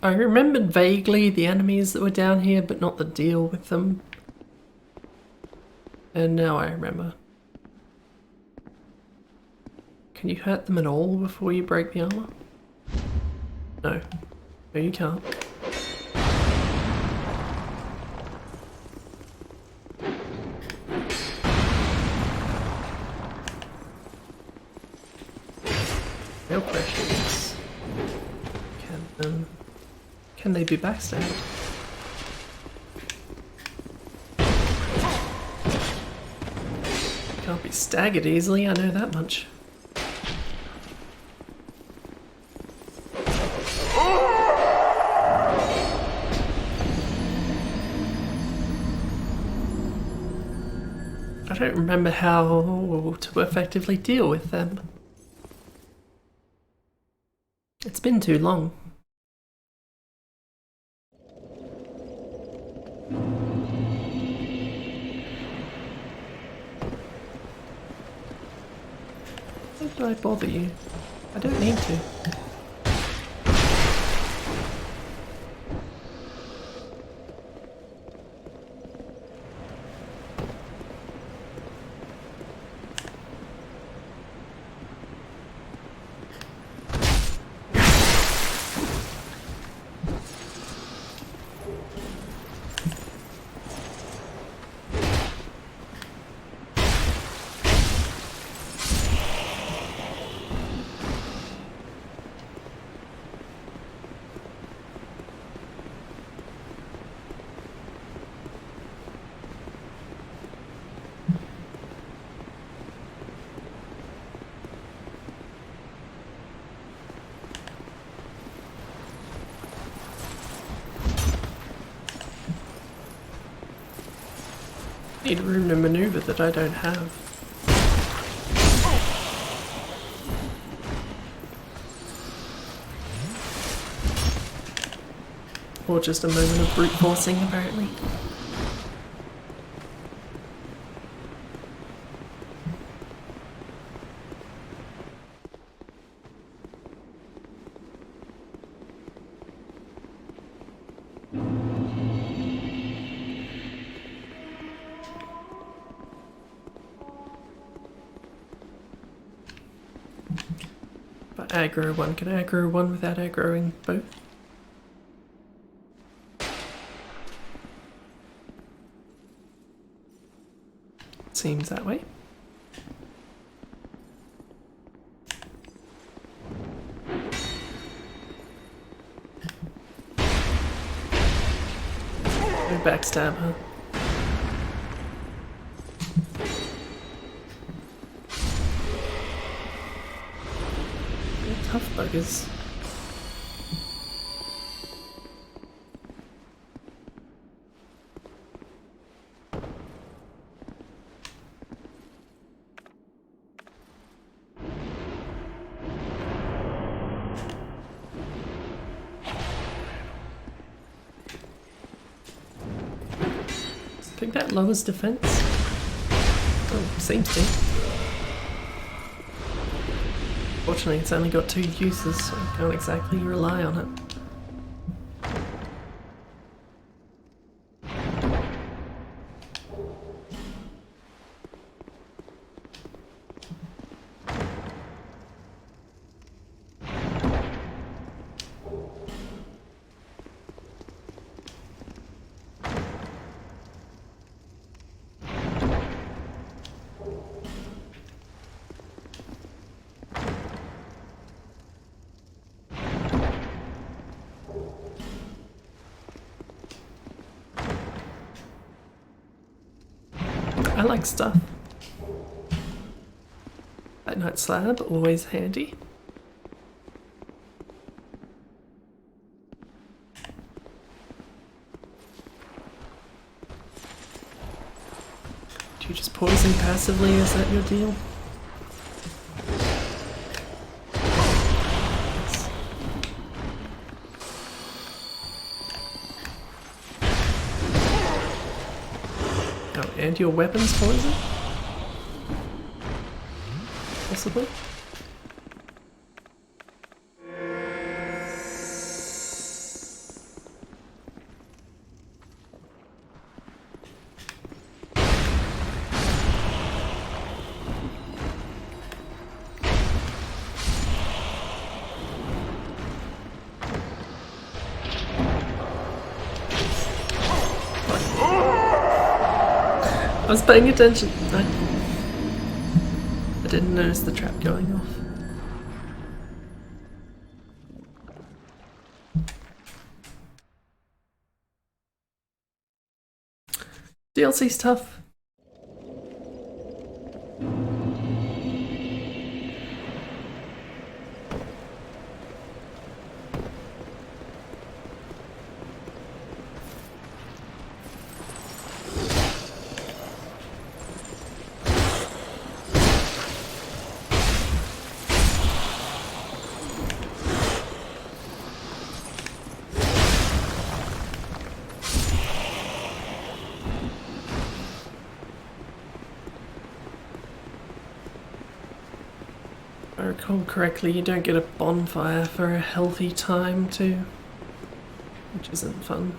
I remembered vaguely the enemies that were down here, but not the deal with them. And now I remember. Can you hurt them at all before you break the armor? No. No, you can't. Real question is, can they be backstabbed? Can't be staggered easily, I know that much. I don't remember how to effectively deal with them. It's been too long. Why did I bother you? I don't need to. Need room to maneuver that I don't have. Or just a moment of brute forcing, apparently. But aggro one, can I aggro one without aggroing both? Seems that way. No backstab her. They're tough buggers. I think that lowers defense. Oh, seems to. Fortunately, it's only got 2 uses, so I can't exactly rely on it. I like stuff. That night slab, always handy. Do you just poison passively? Is that your deal? Yes. Oh, and your weapons poison? Possibly? I was paying attention. I didn't notice the trap going off. DLC's tough. If I recall correctly, you don't get a bonfire for a healthy time too, which isn't fun.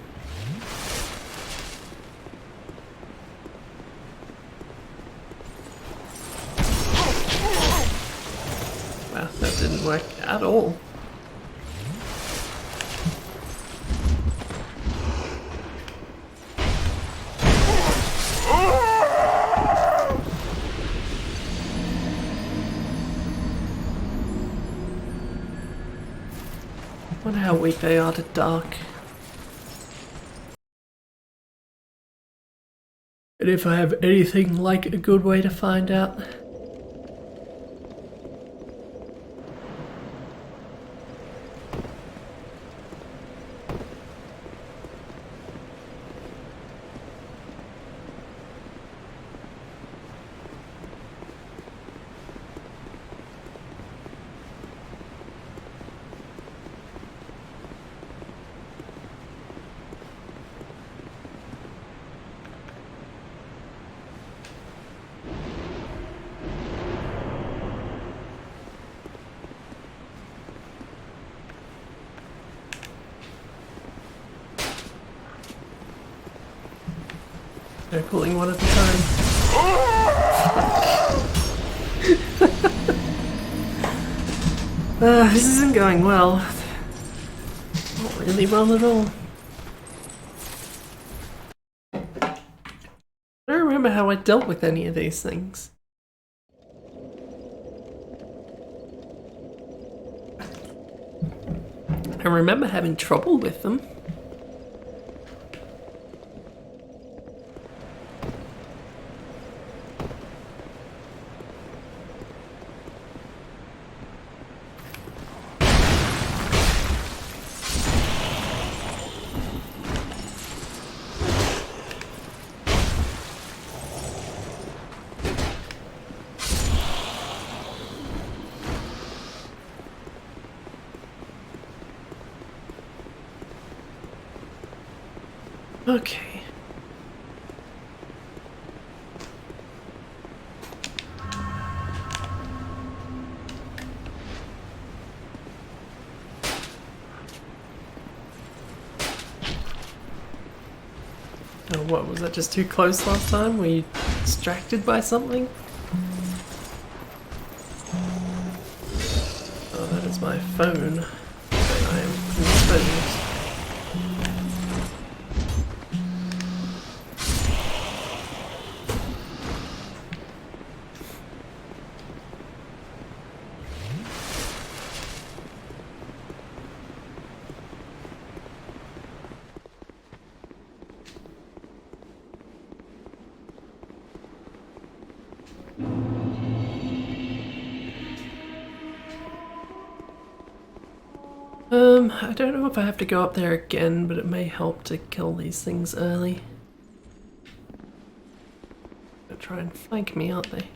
Wow, that didn't work at all. I wonder how weak they are to dark. And if I have anything like a good way to find out. They're pulling one at a time. This isn't going well. Not really well at all. I don't remember how I dealt with any of these things. I remember having trouble with them. Okay. Oh, what, was that just too close last time? Were you distracted by something? Oh, that is my phone. I am indisposed. I don't know if I have to go up there again, but it may help to kill these things early. They'll try and flank me, aren't they?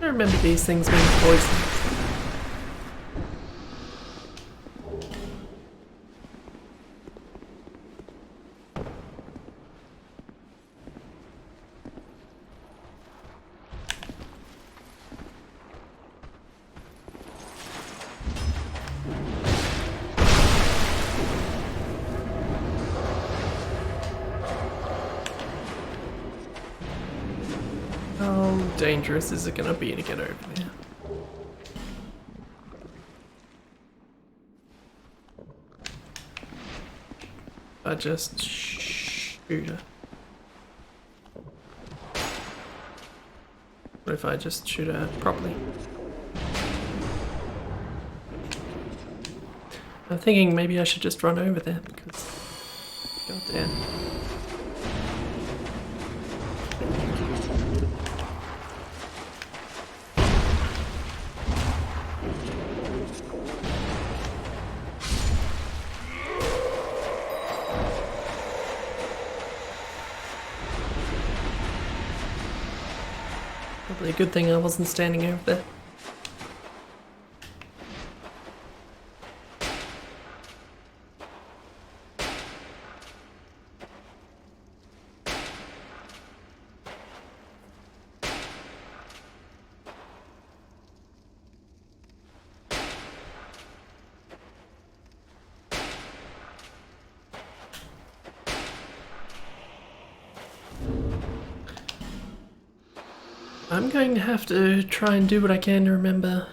I remember these things being poisoned. How dangerous is it gonna be to get over there? I just shoot her. What if I just shoot her properly? I'm thinking maybe I should just run over there because... goddamn. Probably a good thing I wasn't standing over there. I'm going to have to try and do what I can to remember.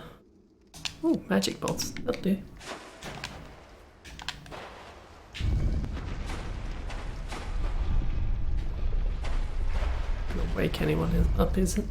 Ooh, magic bolts. That'll do. Not wake anyone up, is it?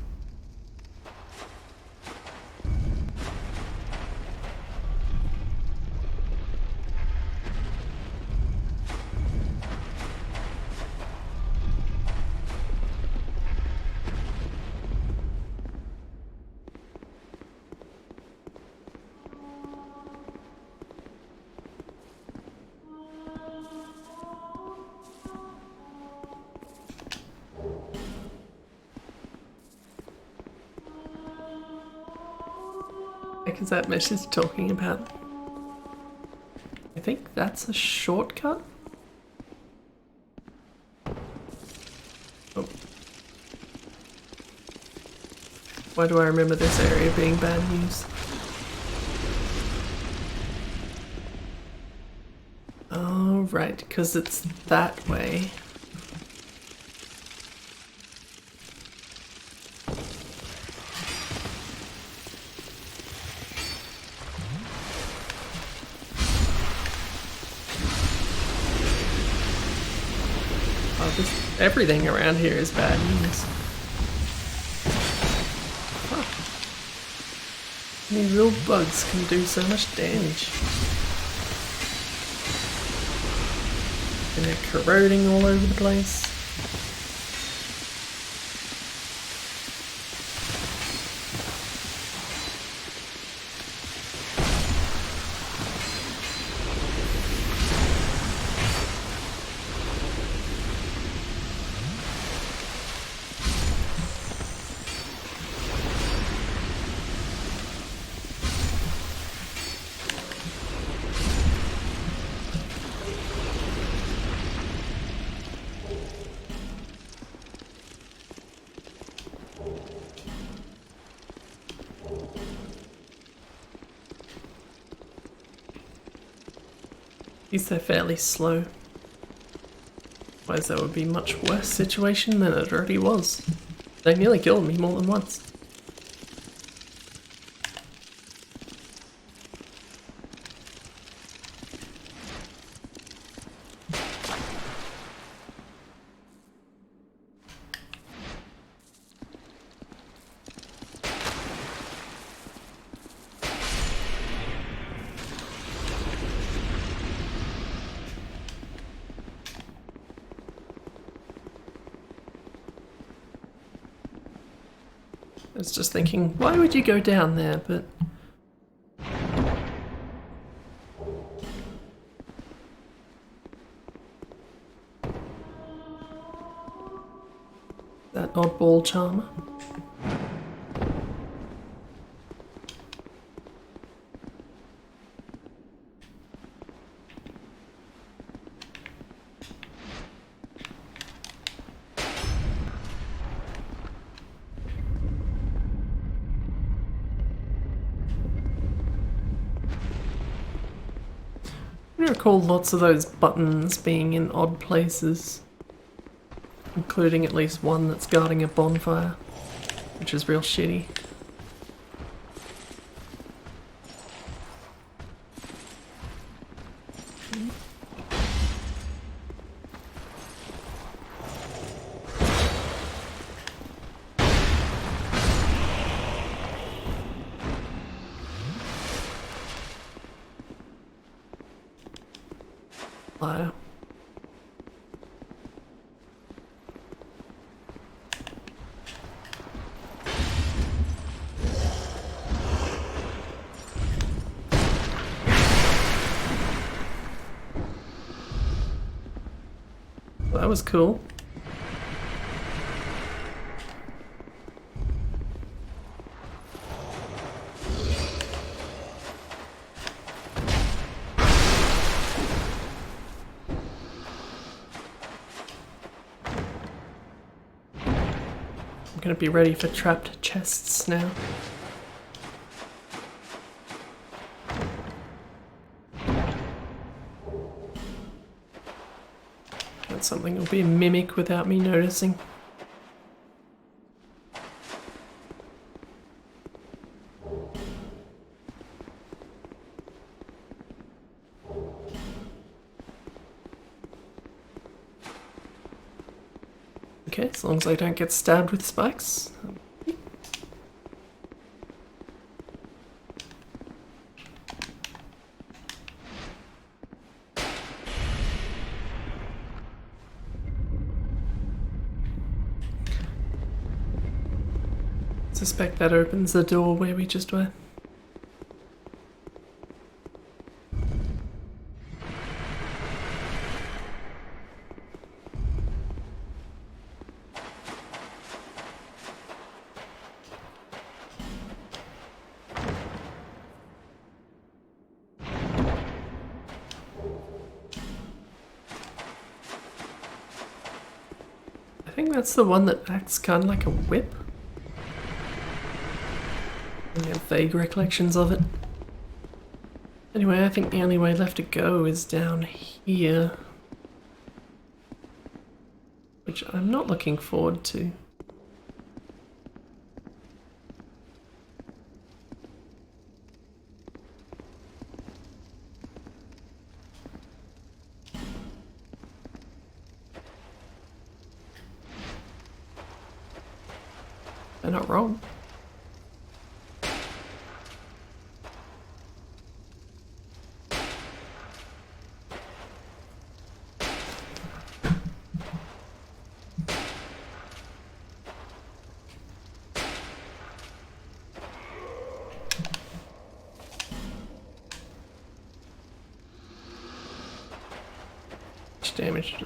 What is that message talking about? I think that's a shortcut? Oh. Why do I remember this area being bad news? Oh, right, because it's that way. Everything around here is bad news. Huh. These little bugs can do so much damage. And they're corroding all over the place. At least they're fairly slow. Otherwise that would be a much worse situation than it already was. They nearly killed me more than once. was just thinking, why would you go down there? But that oddball charmer. I recall lots of those buttons being in odd places, including at least one that's guarding a bonfire, which is real shitty. Liar. That was cool. I'm gonna be ready for trapped chests now. That's something that'll be a mimic without me noticing. Okay, as long as I don't get stabbed with spikes. Suspect that opens the door where we just were. I think that's the one that acts kind of like a whip. I have vague recollections of it. Anyway, I think the only way left to go is down here. Which I'm not looking forward to. They're not wrong. Damage.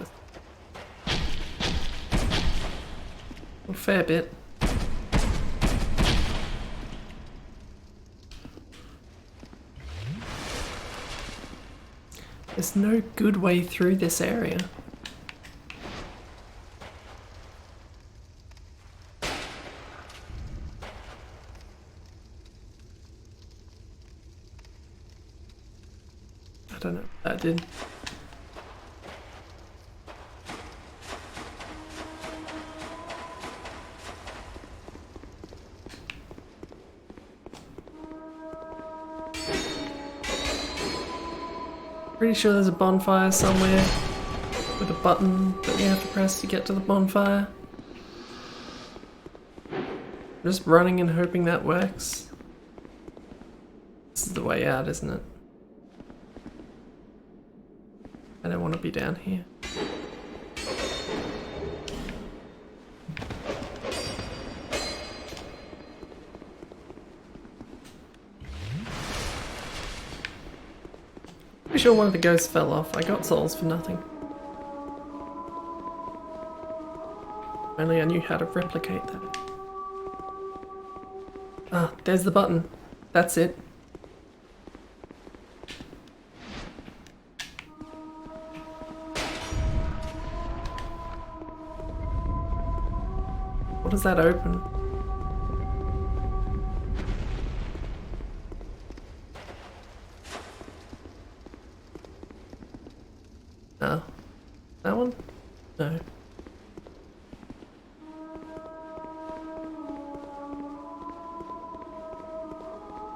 A fair bit. There's no good way through this area. I don't know what that did. Pretty sure there's a bonfire somewhere with a button that we have to press to get to the bonfire. Just running and hoping that works. This is the way out, isn't it? I don't want to be down here. sure one of the ghosts fell off. I got souls for nothing. Only I knew how to replicate that. Ah, there's the button. That's it. What does that open? Oh. That one? No.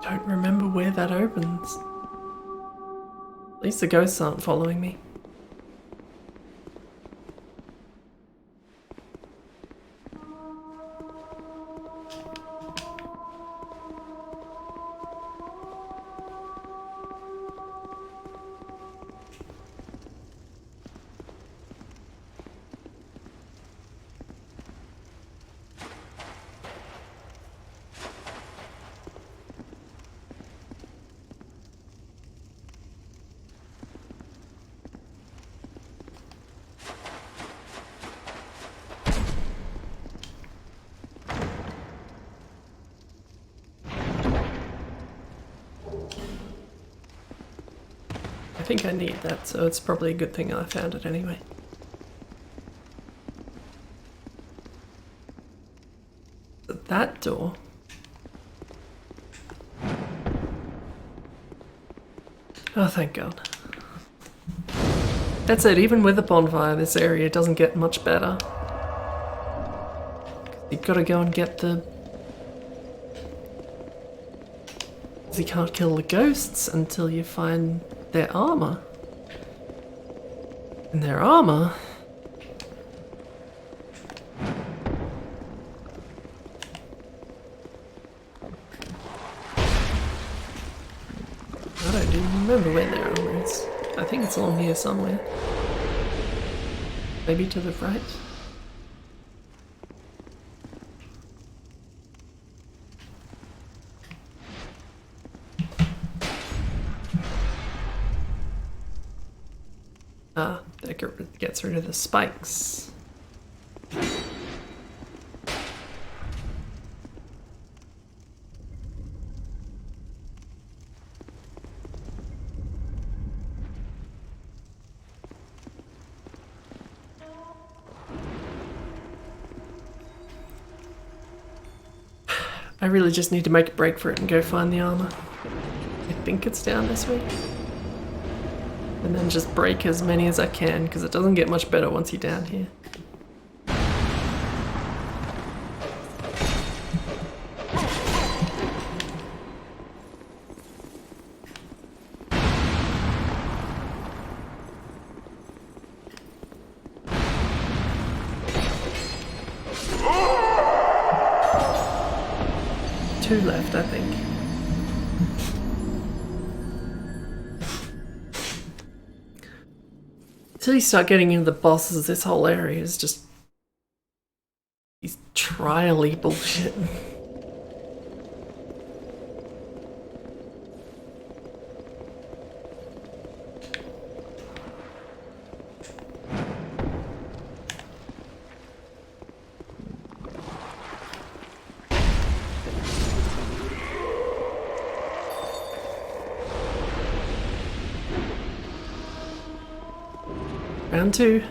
Don't remember where that opens. At least the ghosts aren't following me. I think I need that, so it's probably a good thing I found it anyway. But that door... Oh, thank God. That's it, even with a bonfire, this area doesn't get much better. You've got to go and get the... You can't kill the ghosts until you find their armor. And their armor... I don't even remember where their armor is. I think it's along here somewhere. Maybe to the right? Ah, that gets rid of the spikes. I really just need to make a break for it and go find the armor. I think it's down this way. And then just break as many as I can, because it doesn't get much better once you're down here. Two left, I think. Until you start getting into the bosses, this whole area is just these trial-y bullshit. Round two.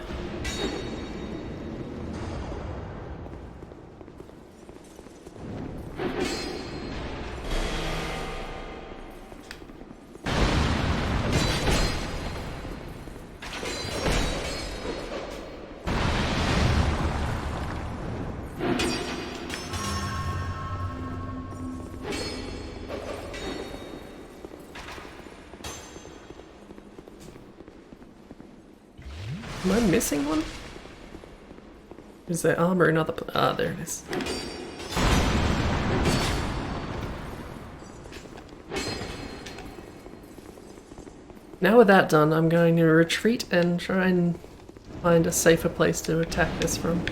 Am I missing one? Is there armor in other ah, there it is. Now with that done, I'm going to retreat and try and find a safer place to attack this from.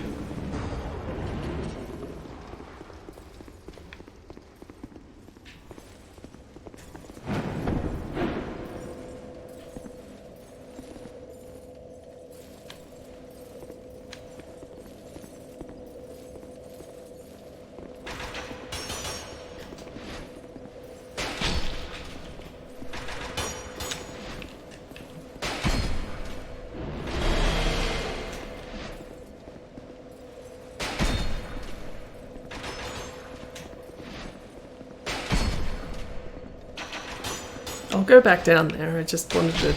I'll go back down there. I just wanted to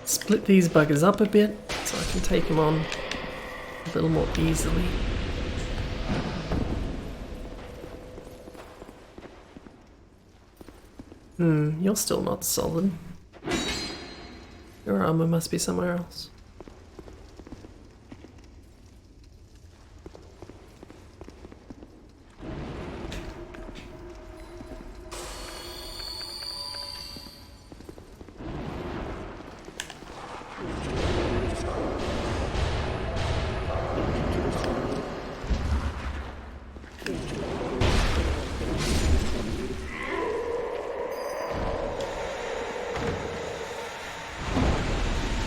split these buggers up a bit so I can take them on a little more easily. You're still not solid. Your armor must be somewhere else.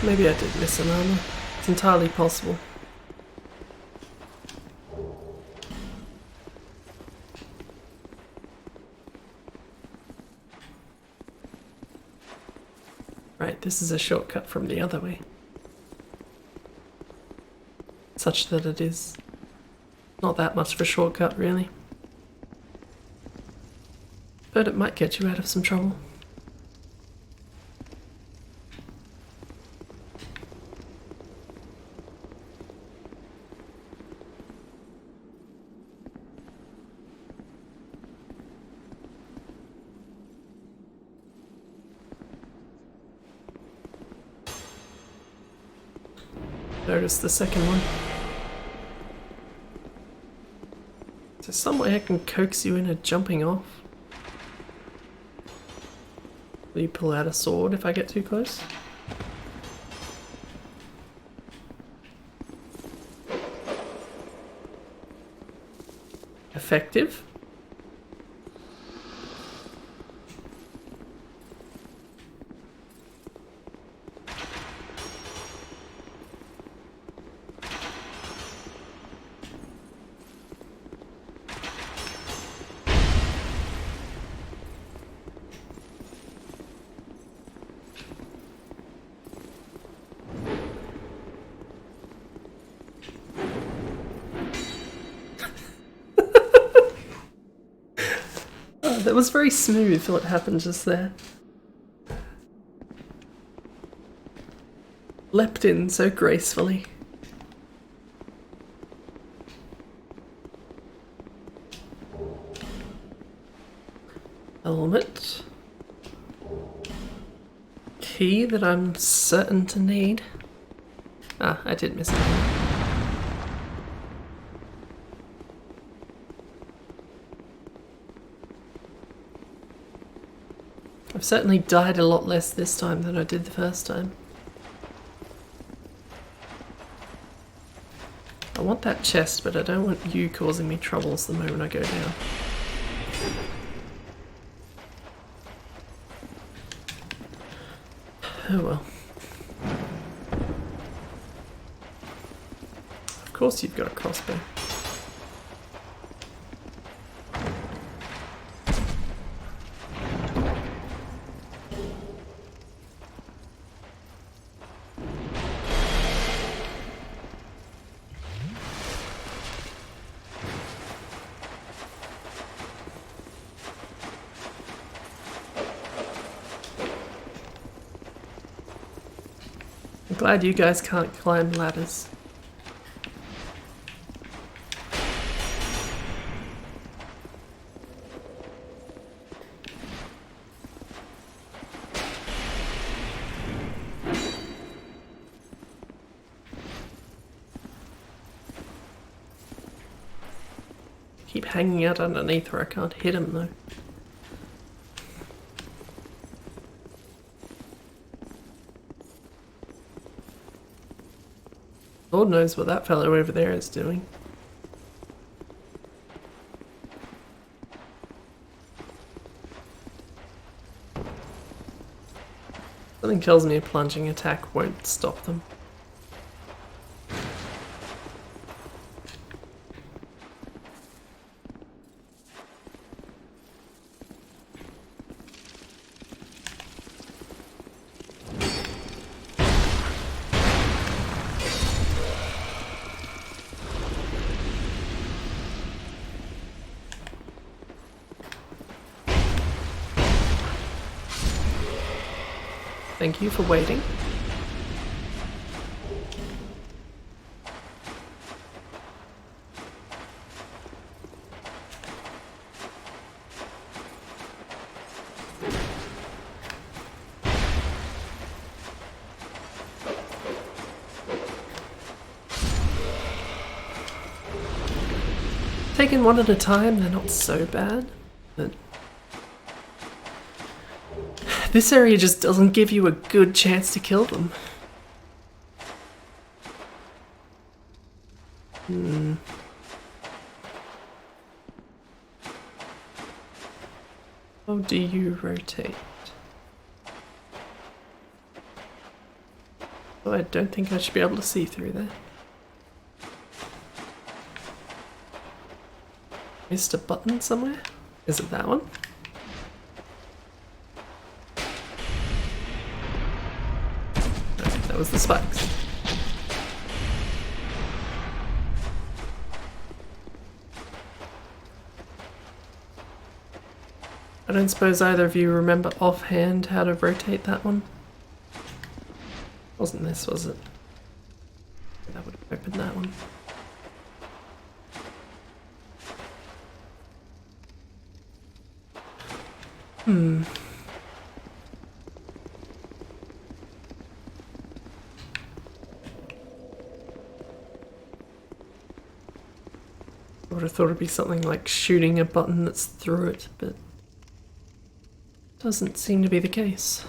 Maybe I did miss an armor. It's entirely possible. Right, this is a shortcut from the other way. Such that it is not that much of a shortcut, really. But it might get you out of some trouble. Notice the second one. Is there some way I can coax you into jumping off? Will you pull out a sword if I get too close? Effective? That was very smooth what happened just there. Leapt in so gracefully. Helmet. Key that I'm certain to need. Ah, I did miss it. I've certainly died a lot less this time than I did the first time. I want that chest, but I don't want you causing me troubles the moment I go down. Oh well. Of course you've got a crossbow. Glad you guys can't climb ladders. Keep hanging out underneath where I can't hit him though. Lord knows what that fellow over there is doing. Something tells me a plunging attack won't stop them. Thank you for waiting. Taking one at a time, they're not so bad, but this area just doesn't give you a good chance to kill them. How do you rotate? Oh, I don't think I should be able to see through there. Missed a button somewhere? Is it that one? No, that was the spikes. I don't suppose either of you remember offhand how to rotate that one? Wasn't this, was it? That would have opened that one. I would have thought it'd be something like shooting a button that's through it, but doesn't seem to be the case.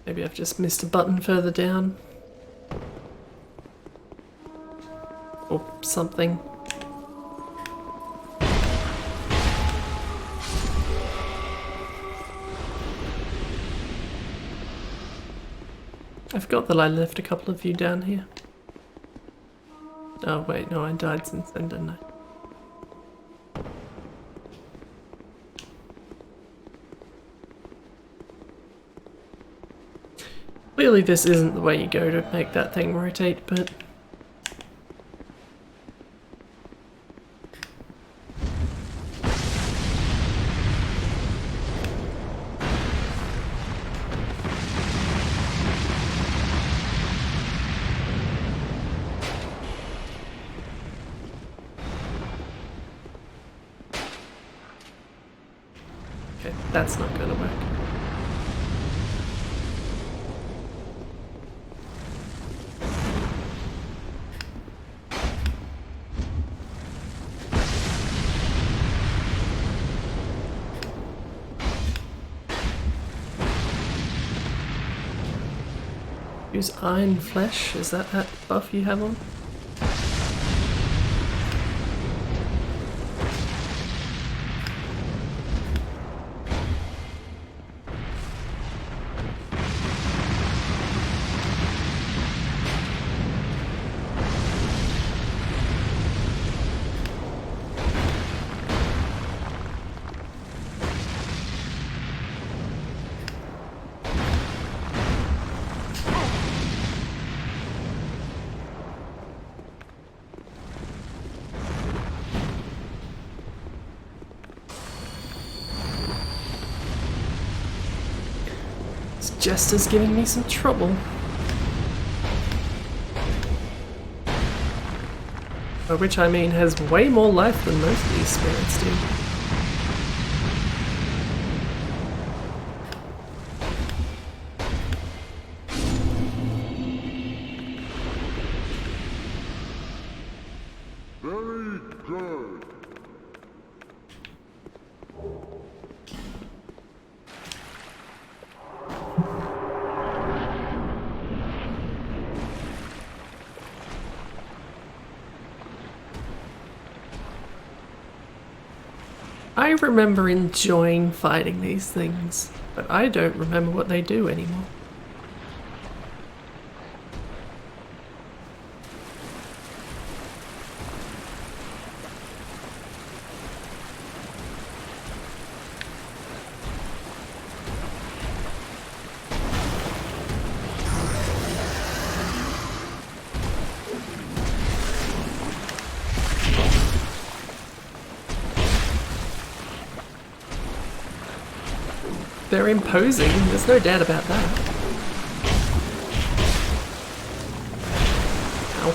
Maybe I've just missed a button further down. Or something. I forgot that I left a couple of you down here. Oh wait, no, I died since then, didn't I? Clearly this isn't the way you go to make that thing rotate, but... okay, that's not gonna work. Use Iron Flesh, is that buff you have on? Jester's giving me some trouble. By which I mean has way more life than most of these spirits do. Very good. I remember enjoying fighting these things, but I don't remember what they do anymore. They're imposing, there's no doubt about that. Ow.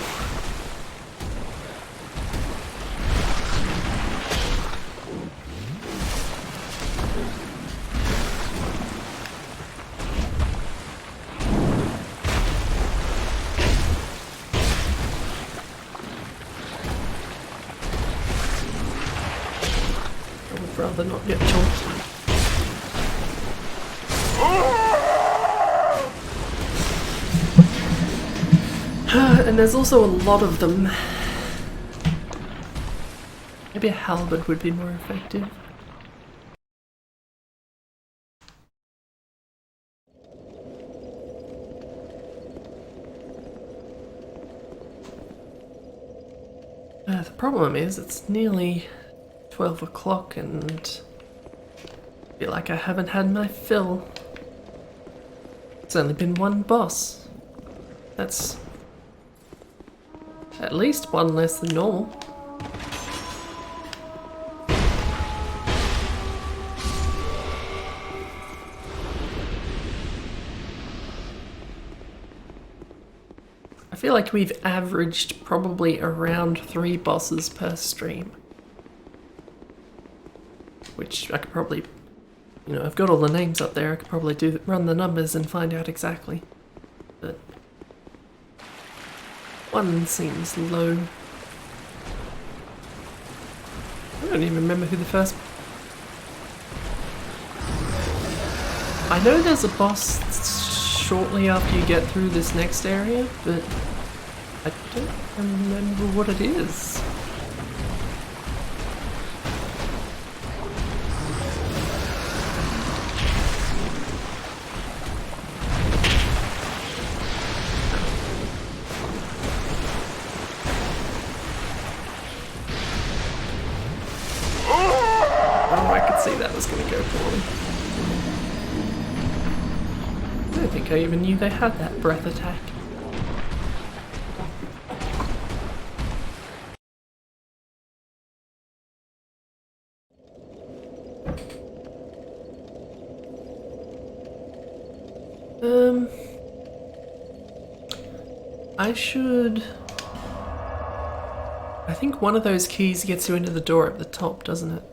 I would rather not get chomped. And there's also a lot of them. Maybe a halberd would be more effective. The problem is it's nearly 12 o'clock and I feel like I haven't had my fill. It's only been one boss. That's at least one less than normal. I feel like we've averaged probably around 3 bosses per stream. Which I could probably, you know, I've got all the names up there, I could probably run the numbers and find out exactly. But 1 seems low. I don't even remember who the first... I know there's a boss shortly after you get through this next area, but I don't remember what it is. Oh, I could see that was going to go poorly. I don't think I even knew they had that breath attack. I think one of those keys gets you into the door at the top, doesn't it?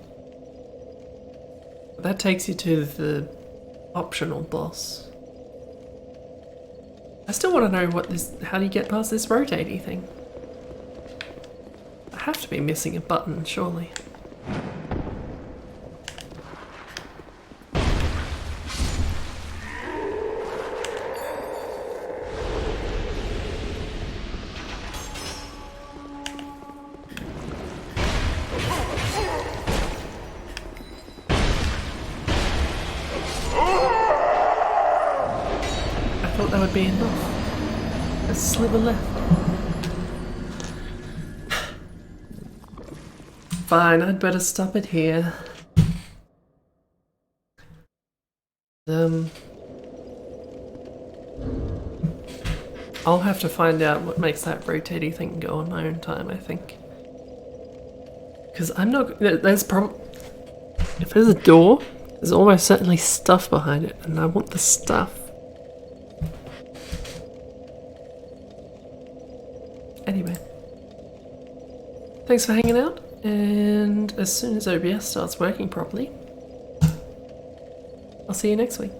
That takes you to the optional boss. I still want to know how do you get past this rotating thing? I have to be missing a button, surely. That would be enough. A sliver left. Fine, I'd better stop it here. I'll have to find out what makes that rotating thing go on my own time, I think. Because I'm not... There's probably... If there's a door, there's almost certainly stuff behind it, and I want the stuff. Anyway, thanks for hanging out, and as soon as OBS starts working properly, I'll see you next week.